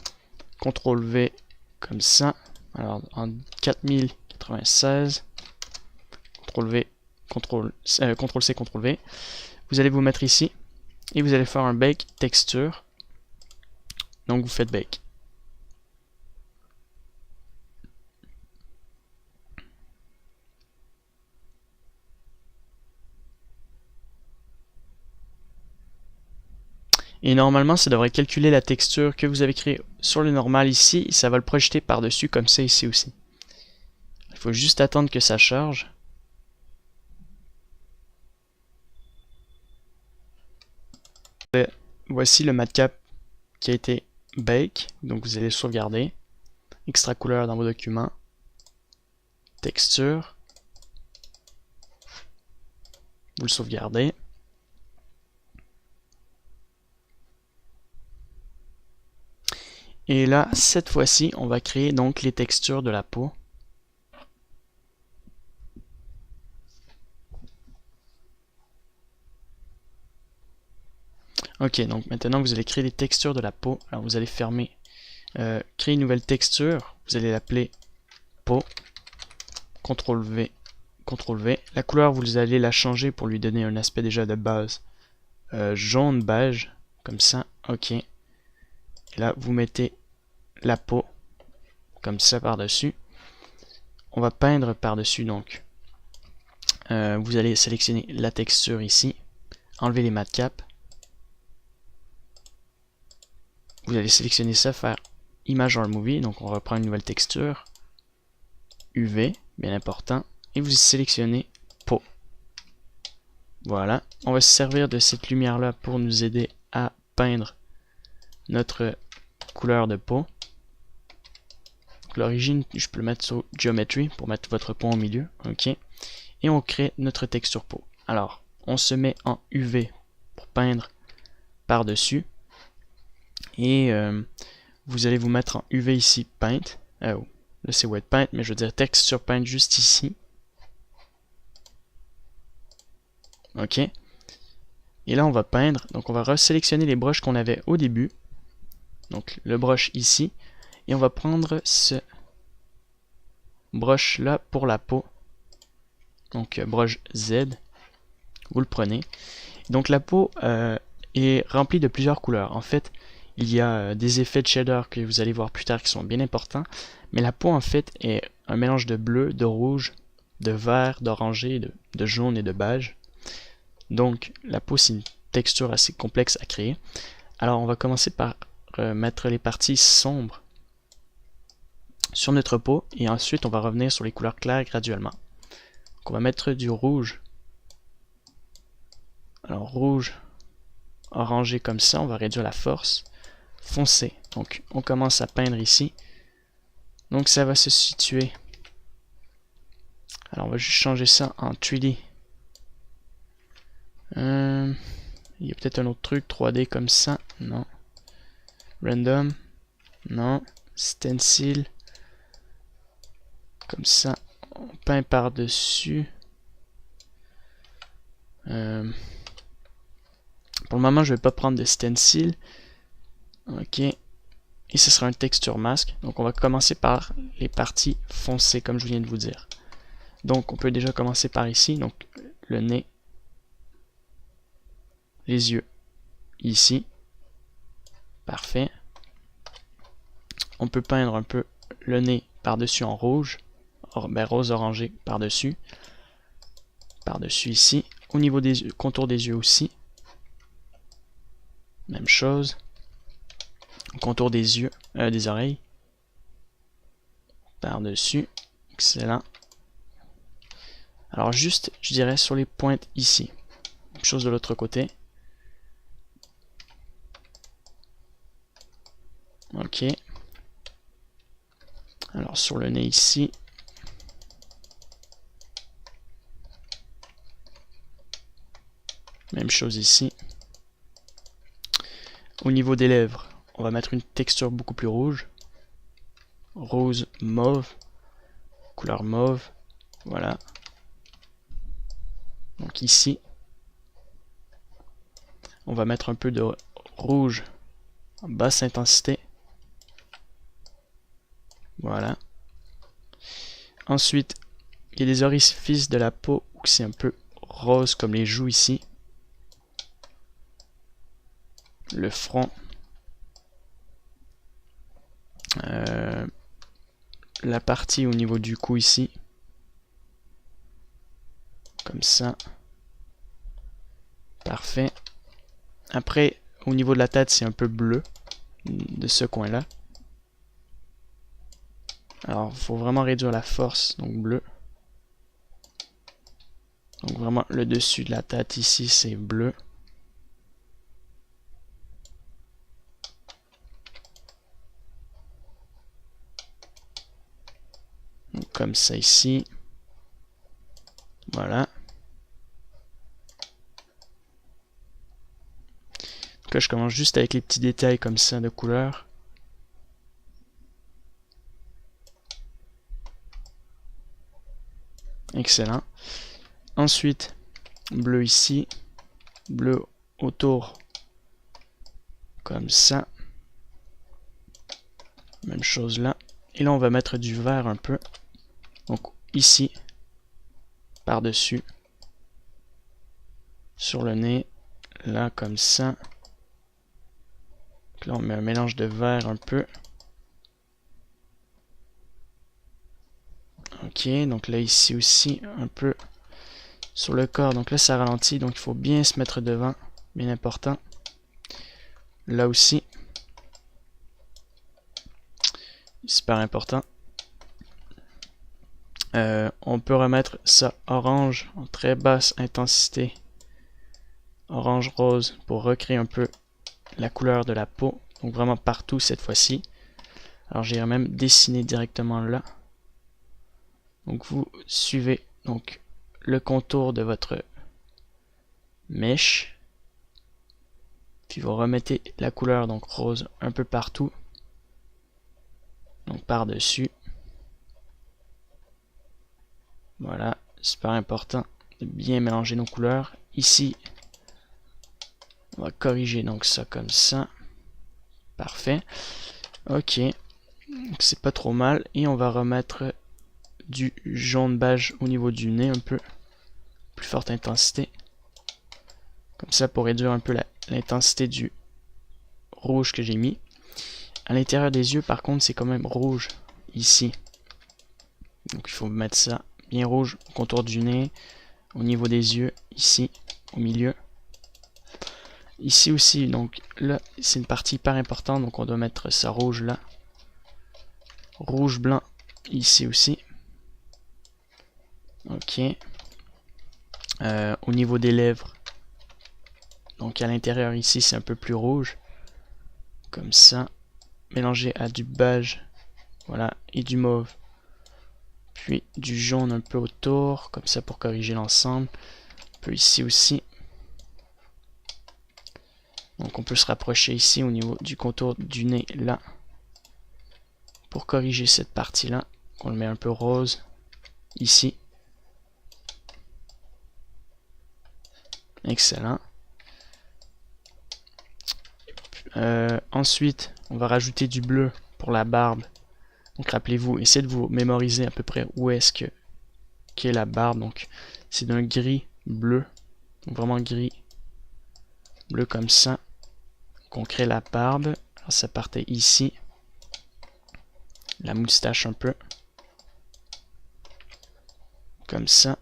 CTRL V comme ça. Alors en 4096. CTRL V, CTRL C, CTRL V. Vous allez vous mettre ici. Et vous allez faire un bake texture. Donc vous faites bake. Et normalement, ça devrait calculer la texture que vous avez créée sur le normal ici. Et ça va le projeter par-dessus comme ça ici aussi. Il faut juste attendre que ça charge. Voici le matcap qui a été bake. Donc vous allez sauvegarder. Extra couleur dans vos documents. Texture. Vous le sauvegardez. Et là, cette fois-ci, on va créer donc les textures de la peau. Ok, donc maintenant vous allez créer les textures de la peau. Alors vous allez fermer, créer une nouvelle texture. Vous allez l'appeler peau. CTRL V, CTRL V. La couleur, vous allez la changer pour lui donner un aspect déjà de base jaune beige, comme ça. Ok. Et là, vous mettez la peau, comme ça par-dessus. On va peindre par-dessus donc. Vous allez sélectionner la texture ici, enlever les matcaps. Vous allez sélectionner ça, faire Image or Movie, donc on reprend une nouvelle texture. UV, bien important. Et vous sélectionnez peau. Voilà. On va se servir de cette lumière-là pour nous aider à peindre notre couleur de peau. L'origine, je peux le mettre sur Geometry pour mettre votre peau au milieu. Ok. Et on crée notre texture peau. Alors, on se met en UV pour peindre par-dessus. Et vous allez vous mettre en UV ici, Paint. Là c'est Wet Paint, mais je veux dire Texture Paint juste ici. Ok. Et là on va peindre. Donc on va resélectionner les brushes qu'on avait au début. Donc le brush ici. Et on va prendre ce brush là pour la peau. Donc brush Z. Vous le prenez. Donc la peau est remplie de plusieurs couleurs. En fait, il y a des effets de shader que vous allez voir plus tard qui sont bien importants. Mais la peau en fait est un mélange de bleu, de rouge, de vert, d'orangé, de jaune et de beige. Donc la peau c'est une texture assez complexe à créer. Alors on va commencer par mettre les parties sombres sur notre peau et ensuite on va revenir sur les couleurs claires graduellement. Donc on va mettre du rouge. Alors rouge, orangé comme ça, on va réduire la force. Foncé, donc on commence à peindre ici. Donc ça va se situer. Alors on va juste changer ça en 3D. Il y a peut-être un autre truc, 3D comme ça, non. Random, non. Stencil, comme ça, on peint par-dessus. Pour le moment, je vais pas prendre de stencil. Ok. Et ce sera un texture masque. Donc on va commencer par les parties foncées, comme je viens de vous dire. Donc on peut déjà commencer par ici. Donc le nez, les yeux, ici. Parfait. On peut peindre un peu le nez par-dessus en rouge. Rose orangé par-dessus. Par-dessus ici. Au niveau des yeux, contour des yeux aussi. Même chose. Contour des yeux, des oreilles. Par-dessus. Excellent. Alors juste, je dirais sur les pointes ici. Même chose de l'autre côté. Ok. Alors sur le nez ici. Même chose ici. Au niveau des lèvres, on va mettre une texture beaucoup plus rouge. Rose, mauve. Couleur mauve. Voilà. Donc ici, on va mettre un peu de rouge en basse intensité. Voilà. Ensuite, il y a des orifices de la peau où c'est un peu rose comme les joues ici. Le front. La partie au niveau du cou ici. Comme ça. Parfait. Après, au niveau de la tête, c'est un peu bleu de ce coin-là. Alors, il faut vraiment réduire la force, donc bleu. Donc vraiment, le dessus de la tête ici, c'est bleu. Donc, comme ça ici. Voilà. Donc là, je commence juste avec les petits détails comme ça de couleur. Excellent. Ensuite, bleu ici. Bleu autour. Comme ça. Même chose là. Et là, on va mettre du vert un peu. Donc ici. Par-dessus. Sur le nez. Là, comme ça. Donc là, on met un mélange de vert un peu. Ok, donc là, ici aussi, un peu sur le corps. Donc là, ça ralentit. Donc il faut bien se mettre devant. Bien important. Là aussi. Super important. On peut remettre ça orange en très basse intensité. Orange rose pour recréer un peu la couleur de la peau. Donc vraiment partout cette fois-ci. Alors j'irai même dessiner directement là. Donc vous suivez donc le contour de votre mèche. Puis vous remettez la couleur, donc rose, un peu partout. Donc par-dessus. Voilà, super important de bien mélanger nos couleurs. Ici, on va corriger donc ça comme ça. Parfait. Ok, c'est pas trop mal. Et on va remettre du jaune beige au niveau du nez, un peu plus forte intensité. Comme ça pour réduire un peu l'intensité du rouge que j'ai mis. À l'intérieur des yeux, par contre, c'est quand même rouge ici. Donc il faut mettre ça bien rouge au contour du nez, au niveau des yeux, ici, au milieu. Ici aussi, donc là, c'est une partie hyper importante, donc on doit mettre ça rouge là. Rouge blanc ici aussi. Ok. Au niveau des lèvres, donc à l'intérieur ici, c'est un peu plus rouge. Comme ça. Mélangé à du beige, voilà, et du mauve. Puis du jaune un peu autour, comme ça pour corriger l'ensemble. Un peu ici aussi. Donc on peut se rapprocher ici au niveau du contour du nez là. Pour corriger cette partie là, on le met un peu rose ici. Excellent. Ensuite, on va rajouter du bleu pour la barbe. Donc rappelez-vous, essayez de vous mémoriser à peu près où est-ce qu'est la barbe. Donc c'est d'un gris bleu, donc vraiment gris bleu comme ça qu'on crée la barbe. Alors ça partait ici, la moustache un peu comme ça,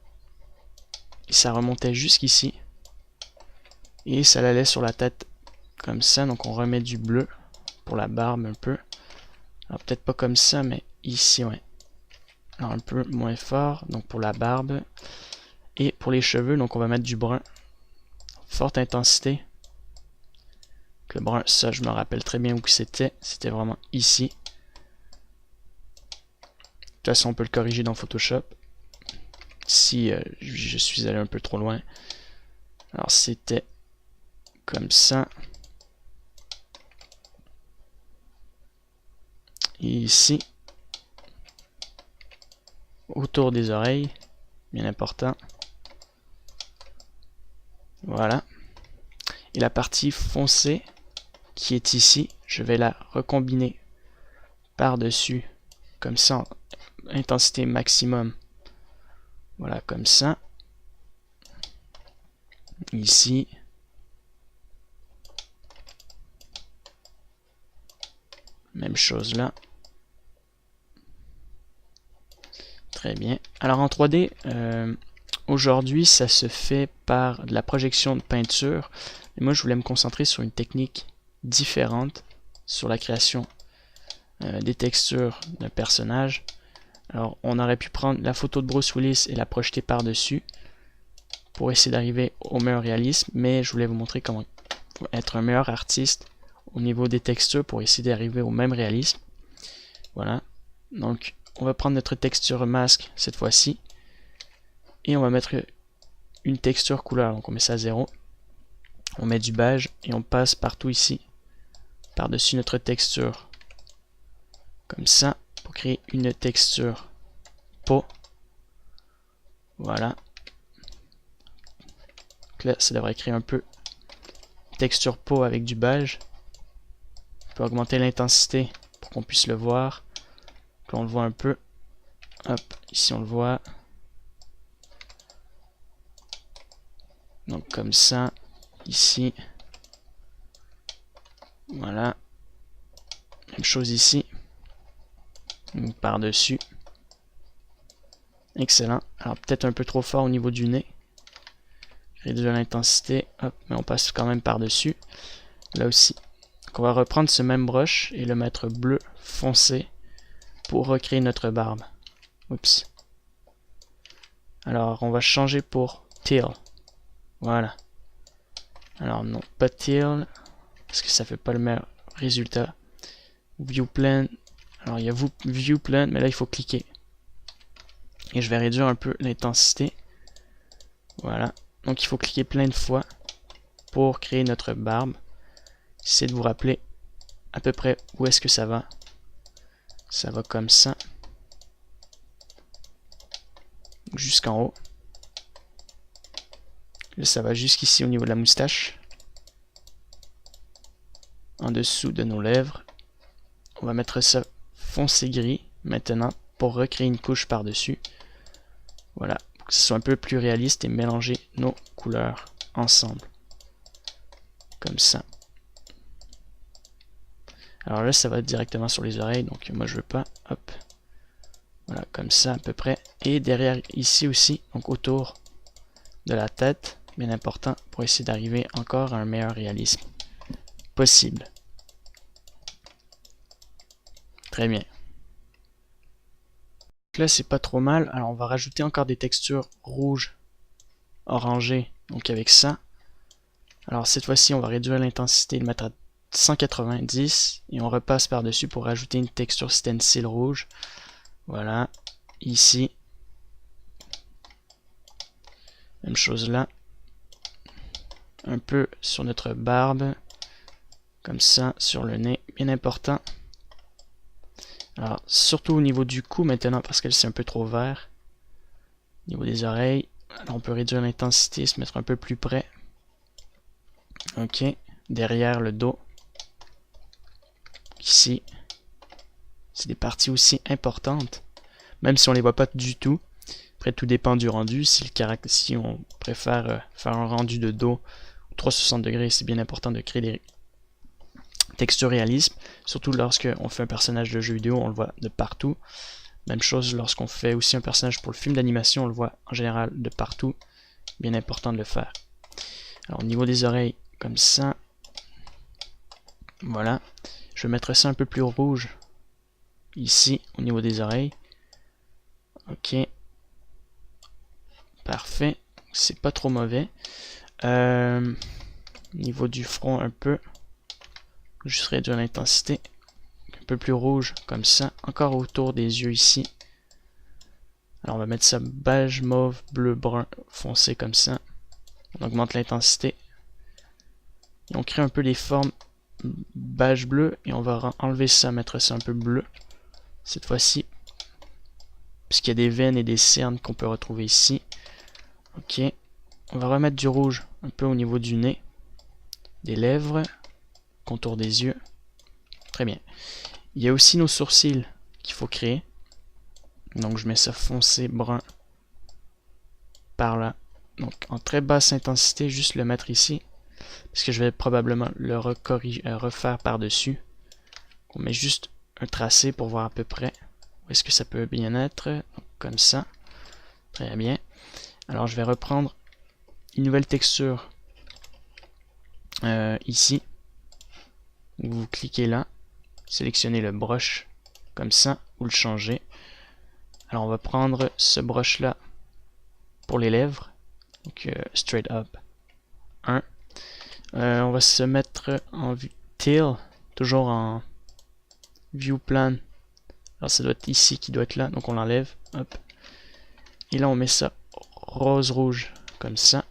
et ça remontait jusqu'ici et ça l'allait sur la tête comme ça. Donc on remet du bleu pour la barbe un peu. Alors peut-être pas comme ça, mais ici, ouais. Alors un peu moins fort, donc pour la barbe. Et pour les cheveux, donc on va mettre du brun. Forte intensité. Le brun, ça je me rappelle très bien où c'était. C'était vraiment ici. De toute façon, on peut le corriger dans Photoshop. Si je suis allé un peu trop loin. Alors c'était comme ça. Et ici. Autour des oreilles. Bien important. Voilà. Et la partie foncée qui est ici, je vais la recombiner par-dessus, comme ça, en intensité maximum. Voilà, comme ça. Ici. Même chose là. Très bien. Alors en 3D, aujourd'hui, ça se fait par de la projection de peinture. Et moi, je voulais me concentrer sur une technique différente, sur la création des textures d'un personnage. Alors, on aurait pu prendre la photo de Bruce Willis et la projeter par-dessus pour essayer d'arriver au meilleur réalisme, mais je voulais vous montrer comment être un meilleur artiste au niveau des textures pour essayer d'arriver au même réalisme. Voilà. Donc, on va prendre notre texture masque cette fois-ci et on va mettre une texture couleur. Donc, on met ça à 0. On met du beige et on passe partout ici par-dessus notre texture. Comme ça, pour créer une texture peau. Voilà. Donc là, ça devrait créer un peu texture peau avec du beige. On peut augmenter l'intensité pour qu'on puisse le voir. Là, on le voit un peu. Hop, ici on le voit. Donc comme ça, ici. Voilà. Même chose ici. Par-dessus. Excellent. Alors peut-être un peu trop fort au niveau du nez. Réduire l'intensité. Hop, mais on passe quand même par-dessus. Là aussi. Donc on va reprendre ce même brush et le mettre bleu foncé pour recréer notre barbe. Oups. Alors on va changer pour teal. Voilà. Alors non, pas teal, parce que ça fait pas le meilleur résultat. View plane. Alors il y a view plane, mais là il faut cliquer. Et je vais réduire un peu l'intensité. Voilà. Donc il faut cliquer plein de fois pour créer notre barbe. Essayez de vous rappeler à peu près où est-ce que ça va. Ça va comme ça. Jusqu'en haut. Là, ça va jusqu'ici au niveau de la moustache. En dessous de nos lèvres. On va mettre ça foncé gris maintenant pour recréer une couche par-dessus. Voilà, pour que ce soit un peu plus réaliste et mélanger nos couleurs ensemble. Comme ça. Alors là, ça va directement sur les oreilles, donc moi je veux pas. Hop. Voilà, comme ça à peu près. Et derrière ici aussi, donc autour de la tête, bien important pour essayer d'arriver encore à un meilleur réalisme possible. Très bien. Donc là, c'est pas trop mal. Alors on va rajouter encore des textures rouges, orangées, donc avec ça. Alors cette fois-ci, on va réduire l'intensité et le mettre à 190 et on repasse par-dessus pour rajouter une texture stencil rouge. Voilà, ici. Même chose là. Un peu sur notre barbe. Comme ça, sur le nez. Bien important. Alors, surtout au niveau du cou maintenant, parce que c'est un peu trop vert. Au niveau des oreilles. Alors, on peut réduire l'intensité, se mettre un peu plus près. Ok. Derrière le dos. Ici. C'est des parties aussi importantes. Même si on les voit pas du tout. Après, tout dépend du rendu. Si on préfère faire un rendu de dos 360 degrés, c'est bien important de créer des textures réalistes. Surtout lorsque on fait un personnage de jeu vidéo, on le voit de partout. Même chose lorsqu'on fait aussi un personnage pour le film d'animation, on le voit en général de partout. Bien important de le faire. Alors au niveau des oreilles, comme ça. Voilà. Je vais mettre ça un peu plus rouge. Ici, au niveau des oreilles. Ok. Parfait. C'est pas trop mauvais. Niveau du front un peu. Juste réduire l'intensité. Un peu plus rouge, comme ça. Encore autour des yeux ici. Alors on va mettre ça beige, mauve, bleu, brun, foncé comme ça. On augmente l'intensité. Et on crée un peu les formes beige bleu. Et on va enlever ça, mettre ça un peu bleu. Cette fois-ci. Puisqu'il y a des veines et des cernes qu'on peut retrouver ici. Ok. On va remettre du rouge un peu au niveau du nez. Des lèvres. Contour des yeux. Très bien. Il y a aussi nos sourcils qu'il faut créer. Donc je mets ça foncé brun par là. Donc en très basse intensité, juste le mettre ici. Parce que je vais probablement le refaire par-dessus. On met juste un tracé pour voir à peu près où est-ce que ça peut bien être. Donc, comme ça. Très bien. Alors je vais reprendre une nouvelle texture ici. Vous cliquez là. Sélectionnez le brush comme ça. Ou le changer. Alors on va prendre ce brush là pour les lèvres. Donc straight up 1. On va se mettre en vue tail, toujours en view plan. Alors ça doit être ici qui doit être là, donc on l'enlève. Hop. Et là on met ça rose rouge comme ça.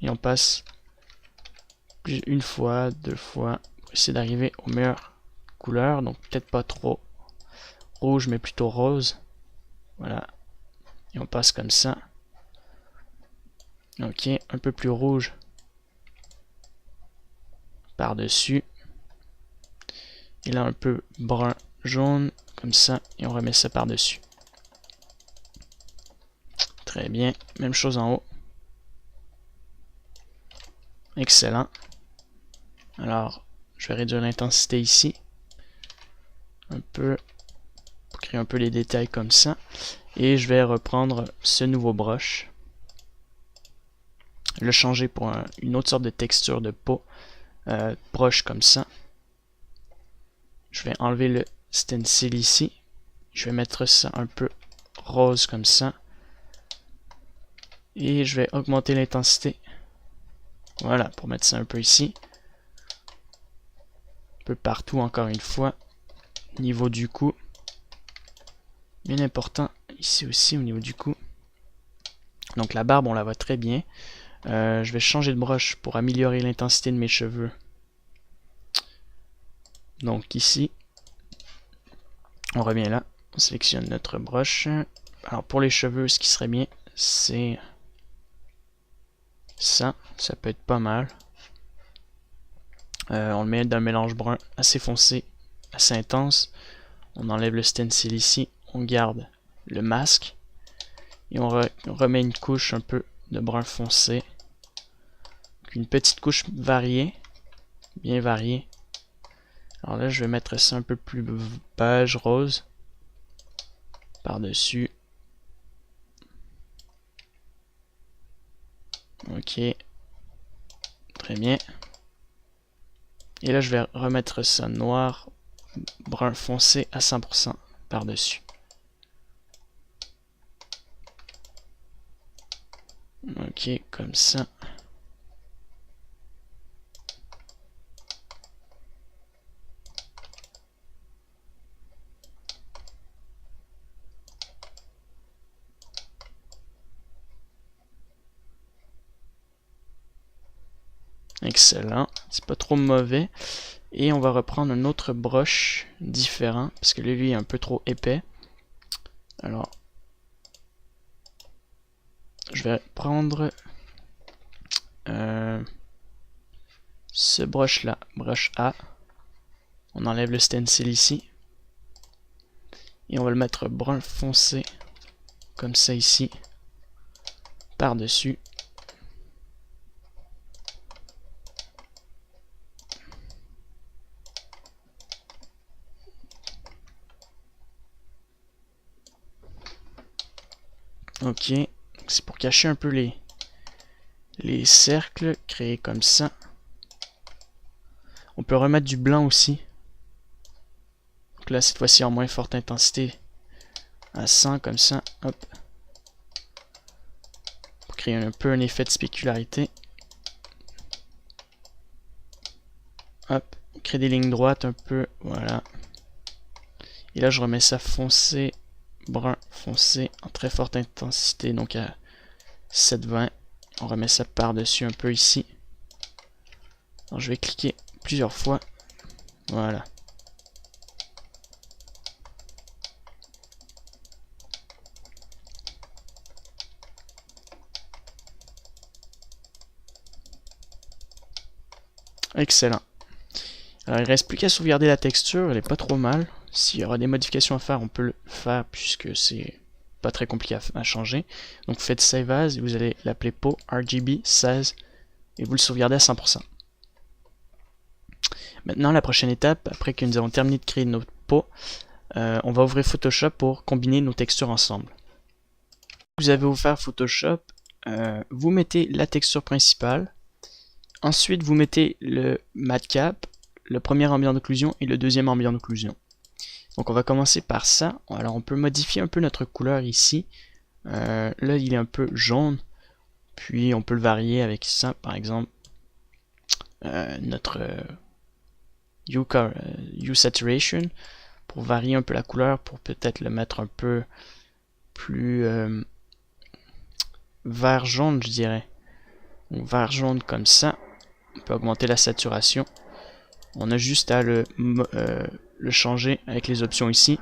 Et on passe une fois, deux fois pour essayer d'arriver aux meilleures couleurs. Donc peut-être pas trop rouge mais plutôt rose. Voilà. Et on passe comme ça. Ok, un peu plus rouge par-dessus. Et là un peu brun jaune comme ça. Et on remet ça par-dessus. Très bien. Même chose en haut. Excellent. Alors, je vais réduire l'intensité ici. Un peu. Pour créer un peu les détails comme ça. Et je vais reprendre ce nouveau brush. Le changer pour une autre sorte de texture de peau. Brush comme ça. Je vais enlever le stencil ici. Je vais mettre ça un peu rose comme ça. Et je vais augmenter l'intensité. Voilà, pour mettre ça un peu ici. Un peu partout encore une fois. Niveau du cou. Bien important, ici aussi au niveau du cou. Donc la barbe, on la voit très bien. Je vais changer de brush pour améliorer l'intensité de mes cheveux. Donc ici, on revient là, on sélectionne notre broche. Alors pour les cheveux, ce qui serait bien, c'est ça peut être pas mal. On le met dans un mélange brun assez foncé, assez intense. On enlève le stencil ici, on garde le masque et on remet une couche un peu de brun foncé. Une petite couche variée, bien variée. Alors là, je vais mettre ça un peu plus beige rose par-dessus. Ok, très bien. Et là, je vais remettre ça noir, brun foncé à 100% par-dessus. Ok, comme ça. Excellent, c'est pas trop mauvais. Et on va reprendre un autre brush différent, parce que lui est un peu trop épais. Alors, je vais prendre ce brush là, brush A. On enlève le stencil ici. Et on va le mettre brun foncé, comme ça ici, par-dessus. Ok, c'est pour cacher un peu les cercles créés comme ça. On peut remettre du blanc aussi. Donc là, cette fois-ci en moins forte intensité, à 100 comme ça. Hop. Pour créer un peu un effet de spécularité. Hop, créer des lignes droites un peu, voilà. Et là, je remets ça foncé, brun foncé, en très forte intensité, donc à 720. On remet ça par-dessus un peu ici. Alors, je vais cliquer plusieurs fois. Voilà. Excellent. Alors, il reste plus qu'à sauvegarder la texture, elle est pas trop mal. S'il y aura des modifications à faire, on peut le faire puisque c'est pas très compliqué à changer. Donc, faites Save As et vous allez l'appeler pot RGB 16 et vous le sauvegardez à 100%. Maintenant, la prochaine étape, après que nous avons terminé de créer notre pot, on va ouvrir Photoshop pour combiner nos textures ensemble. Vous avez ouvert Photoshop, vous mettez la texture principale, ensuite vous mettez le matcap, le premier ambiant d'occlusion et le deuxième ambiant d'occlusion. Donc on va commencer par ça. Alors on peut modifier un peu notre couleur ici. Là il est un peu jaune, puis on peut le varier avec ça, par exemple notre Hue Saturation pour varier un peu la couleur, pour peut-être le mettre un peu plus vert jaune, je dirais. Donc vert jaune comme ça. On peut augmenter la saturation. On a juste à le changer avec les options ici.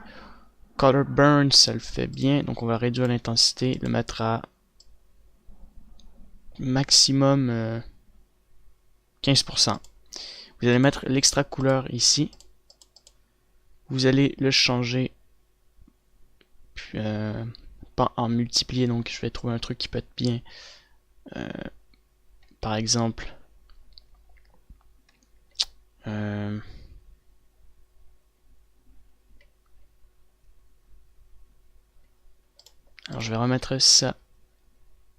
Color Burn, ça le fait bien. Donc on va réduire l'intensité, le mettre à maximum 15%. Vous allez mettre l'extra couleur ici. Vous allez le changer pas en multiplier. Donc je vais trouver un truc qui peut être bien. Par exemple. Alors je vais remettre ça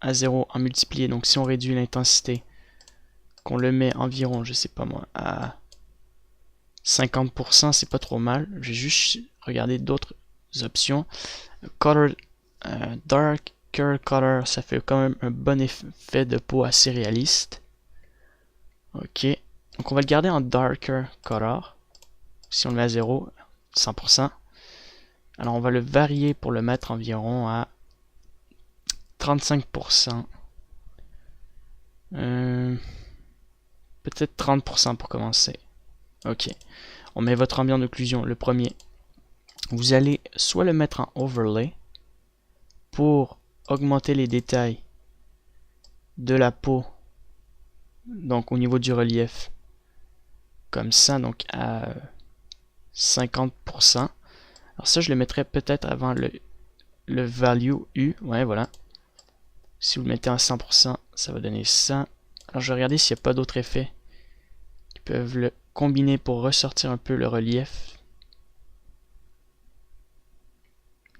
à 0 en multiplié. Donc si on réduit l'intensité, qu'on le met environ, je sais pas moi, à 50%, c'est pas trop mal. Je vais juste regarder d'autres options. Color, Darker Color, ça fait quand même un bon effet de peau assez réaliste. Ok. Donc on va le garder en Darker Color. Si on le met à 0, 100%. Alors on va le varier pour le mettre environ à 35%. Peut-être 30% pour commencer. Ok. on met votre ambient d'occlusion, le premier. Vous allez soit le mettre en overlay pour augmenter les détails de la peau, donc au niveau du relief, comme ça, donc à 50%. Alors ça, je le mettrais peut-être avant le value U, ouais, voilà. Si vous le mettez à 100%, ça va donner ça. Alors je vais regarder s'il n'y a pas d'autres effets qui peuvent le combiner pour ressortir un peu le relief.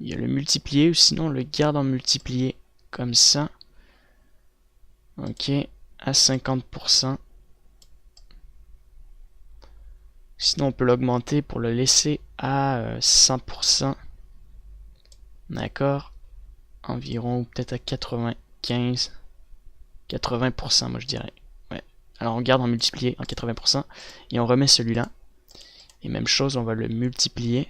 Il y a le multiplier, ou sinon on le garde en multiplié, comme ça. Ok, à 50%. Sinon on peut l'augmenter pour le laisser à 100%. D'accord. Environ, ou peut-être à 95. 80% moi je dirais. Ouais. Alors on garde en multiplié en 80% et on remet celui-là. Et même chose, on va le multiplier.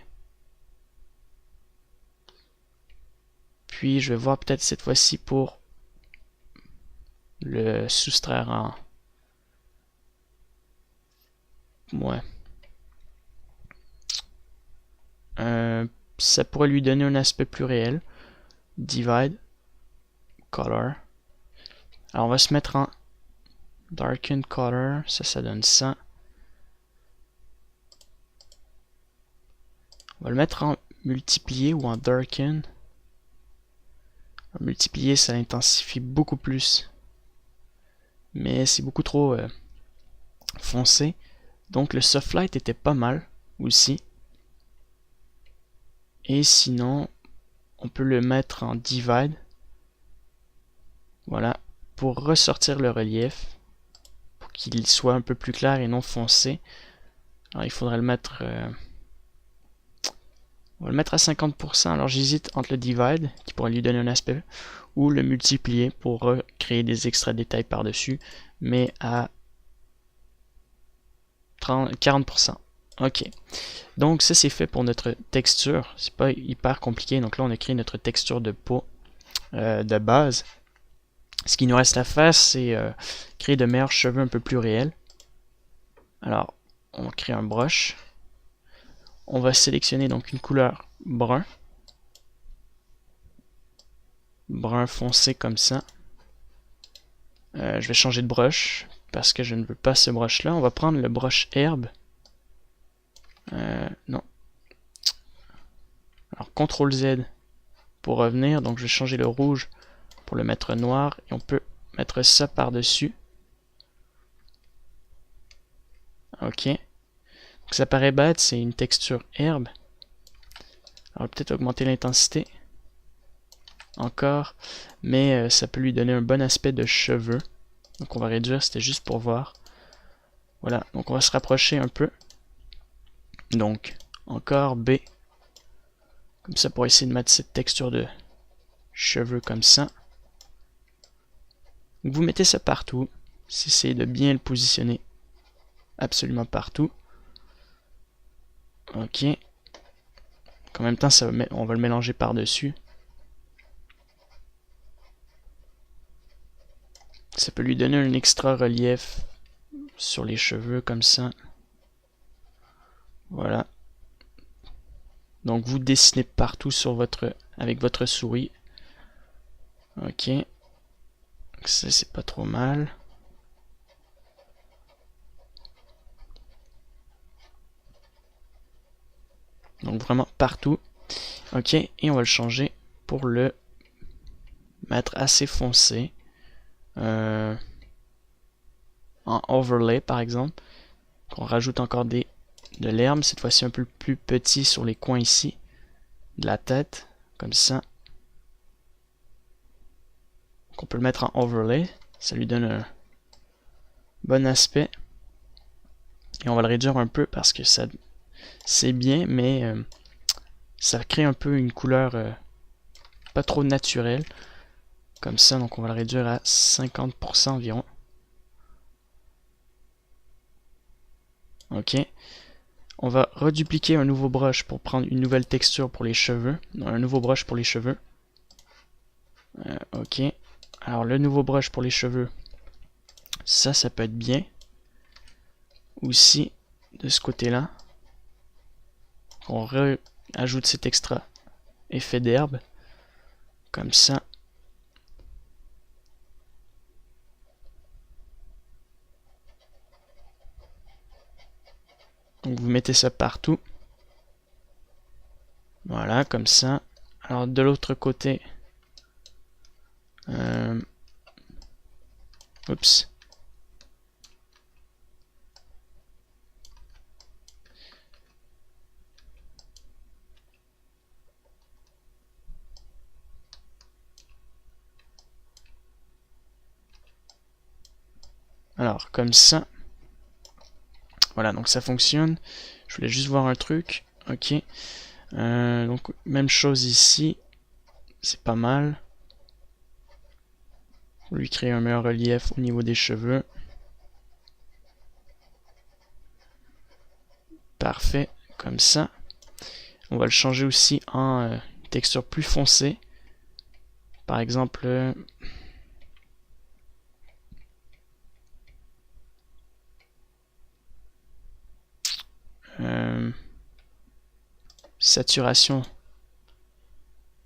Puis je vais voir peut-être cette fois-ci pour le soustraire en... Ouais. Ça pourrait lui donner un aspect plus réel. Divide. Color. Alors on va se mettre en Darken Color. Ça donne ça. On va le mettre en multiplié ou en darken. En multiplié, ça intensifie beaucoup plus. Mais c'est beaucoup trop foncé. Donc le soft light était pas mal aussi. Et sinon, on peut le mettre en divide. Voilà. Pour ressortir le relief. Pour qu'il soit un peu plus clair et non foncé. Alors il faudrait le mettre... on va le mettre à 50%. Alors j'hésite entre le divide, qui pourrait lui donner un aspect, ou le multiplier pour créer des extra détails par-dessus, mais à 40%. Ok. Donc ça c'est fait pour notre texture. C'est pas hyper compliqué. Donc là on a créé notre texture de peau de base. Ce qu'il nous reste à faire, c'est créer de meilleurs cheveux un peu plus réels. Alors, on crée un brush. On va sélectionner donc une couleur brun. Brun foncé comme ça. Je vais changer de brush parce que je ne veux pas ce brush là. On va prendre le brush herbe. Non. Alors CTRL Z pour revenir. Donc je vais changer le rouge pour le mettre noir. Et on peut mettre ça par-dessus. Ok. Donc ça paraît bête, c'est une texture herbe. Alors peut-être augmenter l'intensité. Encore. Mais ça peut lui donner un bon aspect de cheveux. Donc on va réduire, c'était juste pour voir. Voilà, donc on va se rapprocher un peu. Donc, encore B. Comme ça pour essayer de mettre cette texture de cheveux comme ça. Donc vous mettez ça partout. Essayez de bien le positionner absolument partout. Ok. En même temps, on va le mélanger par-dessus. Ça peut lui donner un extra relief sur les cheveux comme ça. Voilà. Donc vous dessinez partout sur avec votre souris. Ok. Ça c'est pas trop mal. Donc vraiment partout. Ok. Et on va le changer pour le mettre assez foncé. En overlay par exemple. On rajoute encore de l'herbe, cette fois-ci un peu plus petit sur les coins ici de la tête, comme ça. Donc on peut le mettre en overlay, ça lui donne un bon aspect. Et on va le réduire un peu parce que ça c'est bien, mais ça crée un peu une couleur pas trop naturelle. Comme ça, donc on va le réduire à 50% environ. Ok. On va redupliquer un nouveau brush pour prendre une nouvelle texture pour les cheveux. Non, un nouveau brush pour les cheveux. Ok. Alors le nouveau brush pour les cheveux, ça peut être bien. Aussi, de ce côté-là. On ajoute cet extra effet d'herbe. Comme ça. Donc vous mettez ça partout. Voilà, comme ça. Alors de l'autre côté. Oups. Alors, comme ça. Voilà, donc ça fonctionne. Je voulais juste voir un truc. Ok. Donc, même chose ici. C'est pas mal. On lui créer un meilleur relief au niveau des cheveux. Parfait, comme ça. On va le changer aussi en texture plus foncée. Par exemple... saturation.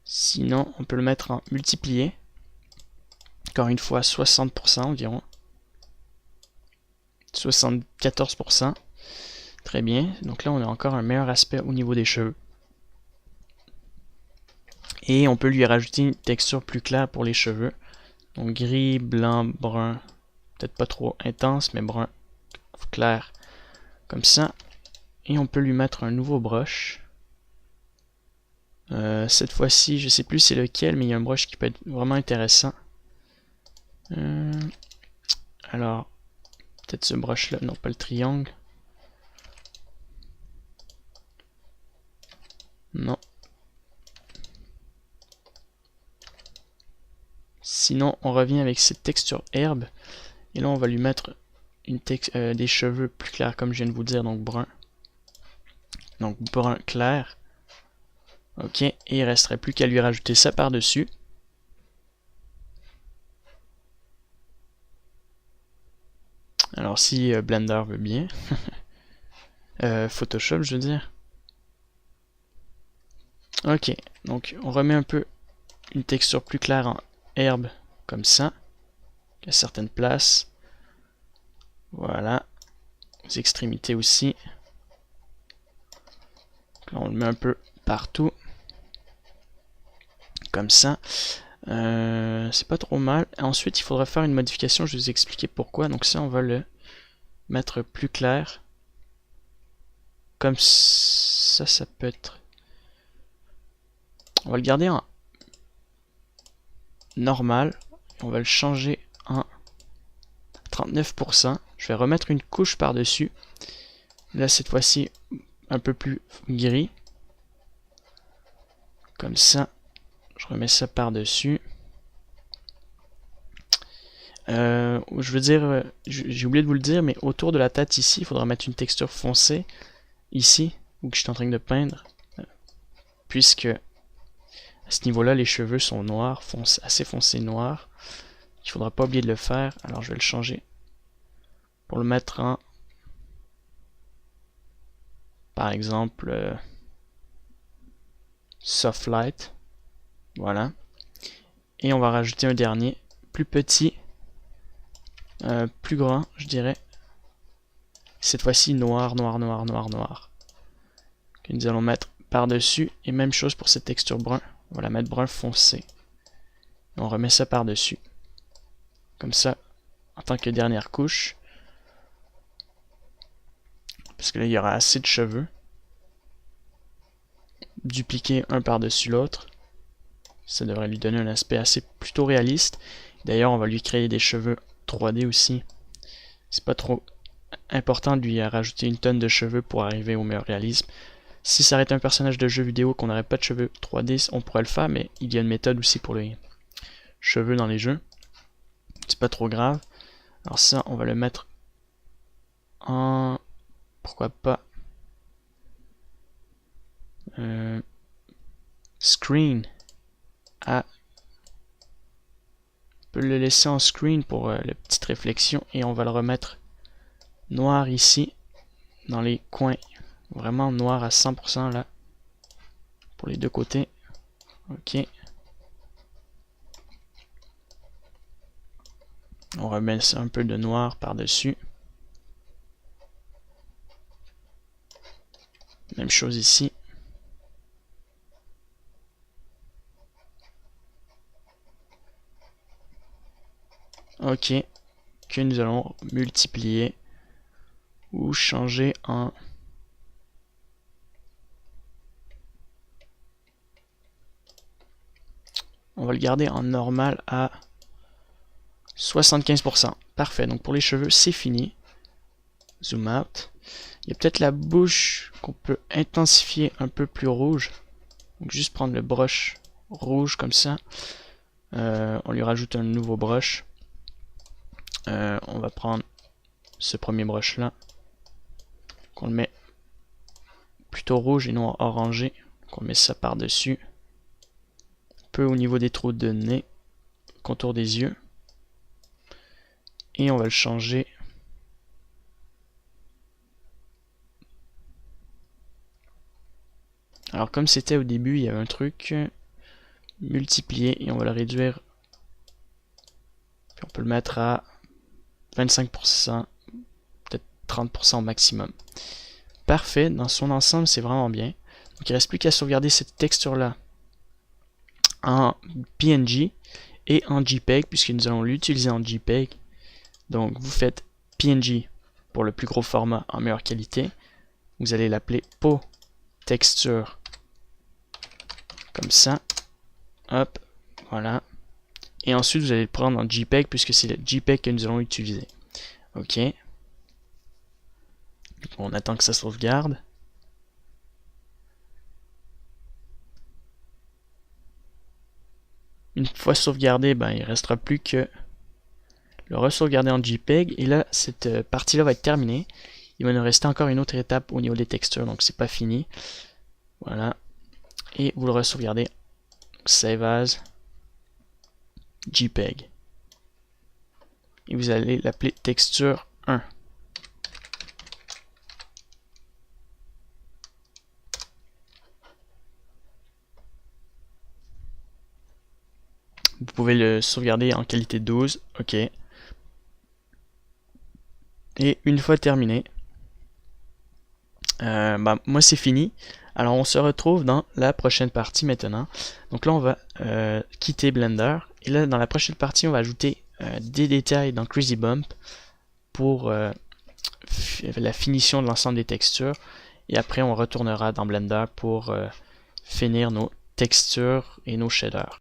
Sinon, on peut le mettre en multiplié. Encore une fois, 60% environ. 74%. Très bien. Donc là, on a encore un meilleur aspect au niveau des cheveux. Et on peut lui rajouter une texture plus claire pour les cheveux. Donc gris, blanc, brun. Peut-être pas trop intense, mais brun clair. Comme ça. Et on peut lui mettre un nouveau brush. Cette fois-ci, je sais plus c'est lequel, mais il y a un brush qui peut être vraiment intéressant. Alors, peut-être ce brush là, non pas le triangle. Non. Sinon, on revient avec cette texture herbe. Et là, on va lui mettre des cheveux plus clairs, comme je viens de vous dire, donc brun. Donc brun clair. Ok, et il resterait plus qu'à lui rajouter ça par-dessus. Alors si Blender veut bien. Photoshop, je veux dire. Ok, donc on remet un peu une texture plus claire en herbe, comme ça, à certaines places. Voilà, aux extrémités aussi. Là, on le met un peu partout, comme ça. C'est pas trop mal. Ensuite, il faudra faire une modification, je vais vous expliquer pourquoi. Donc ça, on va le mettre plus clair. Comme ça, ça peut être... On va le garder en normal. On va le changer en 39%. Je vais remettre une couche par-dessus. Là, cette fois-ci, un peu plus gris. Comme ça. Je remets ça par-dessus. Je veux dire, j'ai oublié de vous le dire, mais autour de la tête ici, il faudra mettre une texture foncée. Ici, où je suis en train de peindre. Puisque à ce niveau-là, les cheveux sont noirs, assez foncés noirs. Il ne faudra pas oublier de le faire. Alors je vais le changer. Pour le mettre en... Par exemple... Soft Light. Voilà. Et on va rajouter un dernier. Plus petit. Plus grand, je dirais. Cette fois-ci, noir, noir, noir, noir, noir. Que nous allons mettre par-dessus. Et même chose pour cette texture brun. On va la mettre brun foncé. Et on remet ça par-dessus. Comme ça, en tant que dernière couche. Parce que là, il y aura assez de cheveux. Dupliquer un par-dessus l'autre. Ça devrait lui donner un aspect assez plutôt réaliste. D'ailleurs, on va lui créer des cheveux 3D aussi. C'est pas trop important de lui rajouter une tonne de cheveux pour arriver au meilleur réalisme. Si ça aurait été un personnage de jeu vidéo qu'on n'aurait pas de cheveux 3D, on pourrait le faire, mais il y a une méthode aussi pour les cheveux dans les jeux. C'est pas trop grave. Alors ça, on va le mettre en... Pourquoi pas screen. Ah, on peut le laisser en screen pour la petite réflexion et on va le remettre noir ici dans les coins Vraiment noir à 100% là. Pour les deux côtés. Ok. On remet un peu de noir par-dessus. Même chose ici. Ok. Que nous allons multiplier ou changer en... On va le garder en normal à 75%. Parfait. Donc pour les cheveux, c'est fini. Zoom out. Il y a peut-être la bouche qu'on peut intensifier un peu plus rouge. Donc juste prendre le brush rouge comme ça. On lui rajoute un nouveau brush. On va prendre ce premier brush là. On le met plutôt rouge et non orangé. Donc on met ça par dessus. Un peu au niveau des trous de nez. Contour des yeux. Et on va le changer. Alors comme c'était au début, il y avait un truc multiplié et on va le réduire. Puis on peut le mettre à 25%, peut-être 30% au maximum. Parfait, dans son ensemble, c'est vraiment bien. Donc il ne reste plus qu'à sauvegarder cette texture-là en PNG et en JPEG, puisque nous allons l'utiliser en JPEG. Donc vous faites PNG pour le plus gros format en meilleure qualité. Vous allez l'appeler peau texture comme ça. Hop, voilà. Et ensuite vous allez le prendre en JPEG puisque c'est le JPEG que nous allons utiliser. Ok. On attend que ça sauvegarde. Une fois sauvegardé, ben, il ne restera plus que le re-sauvegarder en JPEG. Et là, cette partie-là va être terminée. Il va nous rester encore une autre étape au niveau des textures, donc c'est pas fini. Voilà. Et vous le re-sauvegardez. Save as JPEG. Et vous allez l'appeler texture 1. Vous pouvez le sauvegarder en qualité 12. Ok. Et une fois terminé, moi c'est fini. Alors on se retrouve dans la prochaine partie maintenant. Donc là on va quitter Blender. Et là dans la prochaine partie on va ajouter des détails dans Crazy Bump pour la finition de l'ensemble des textures. Et après on retournera dans Blender pour finir nos textures et nos shaders.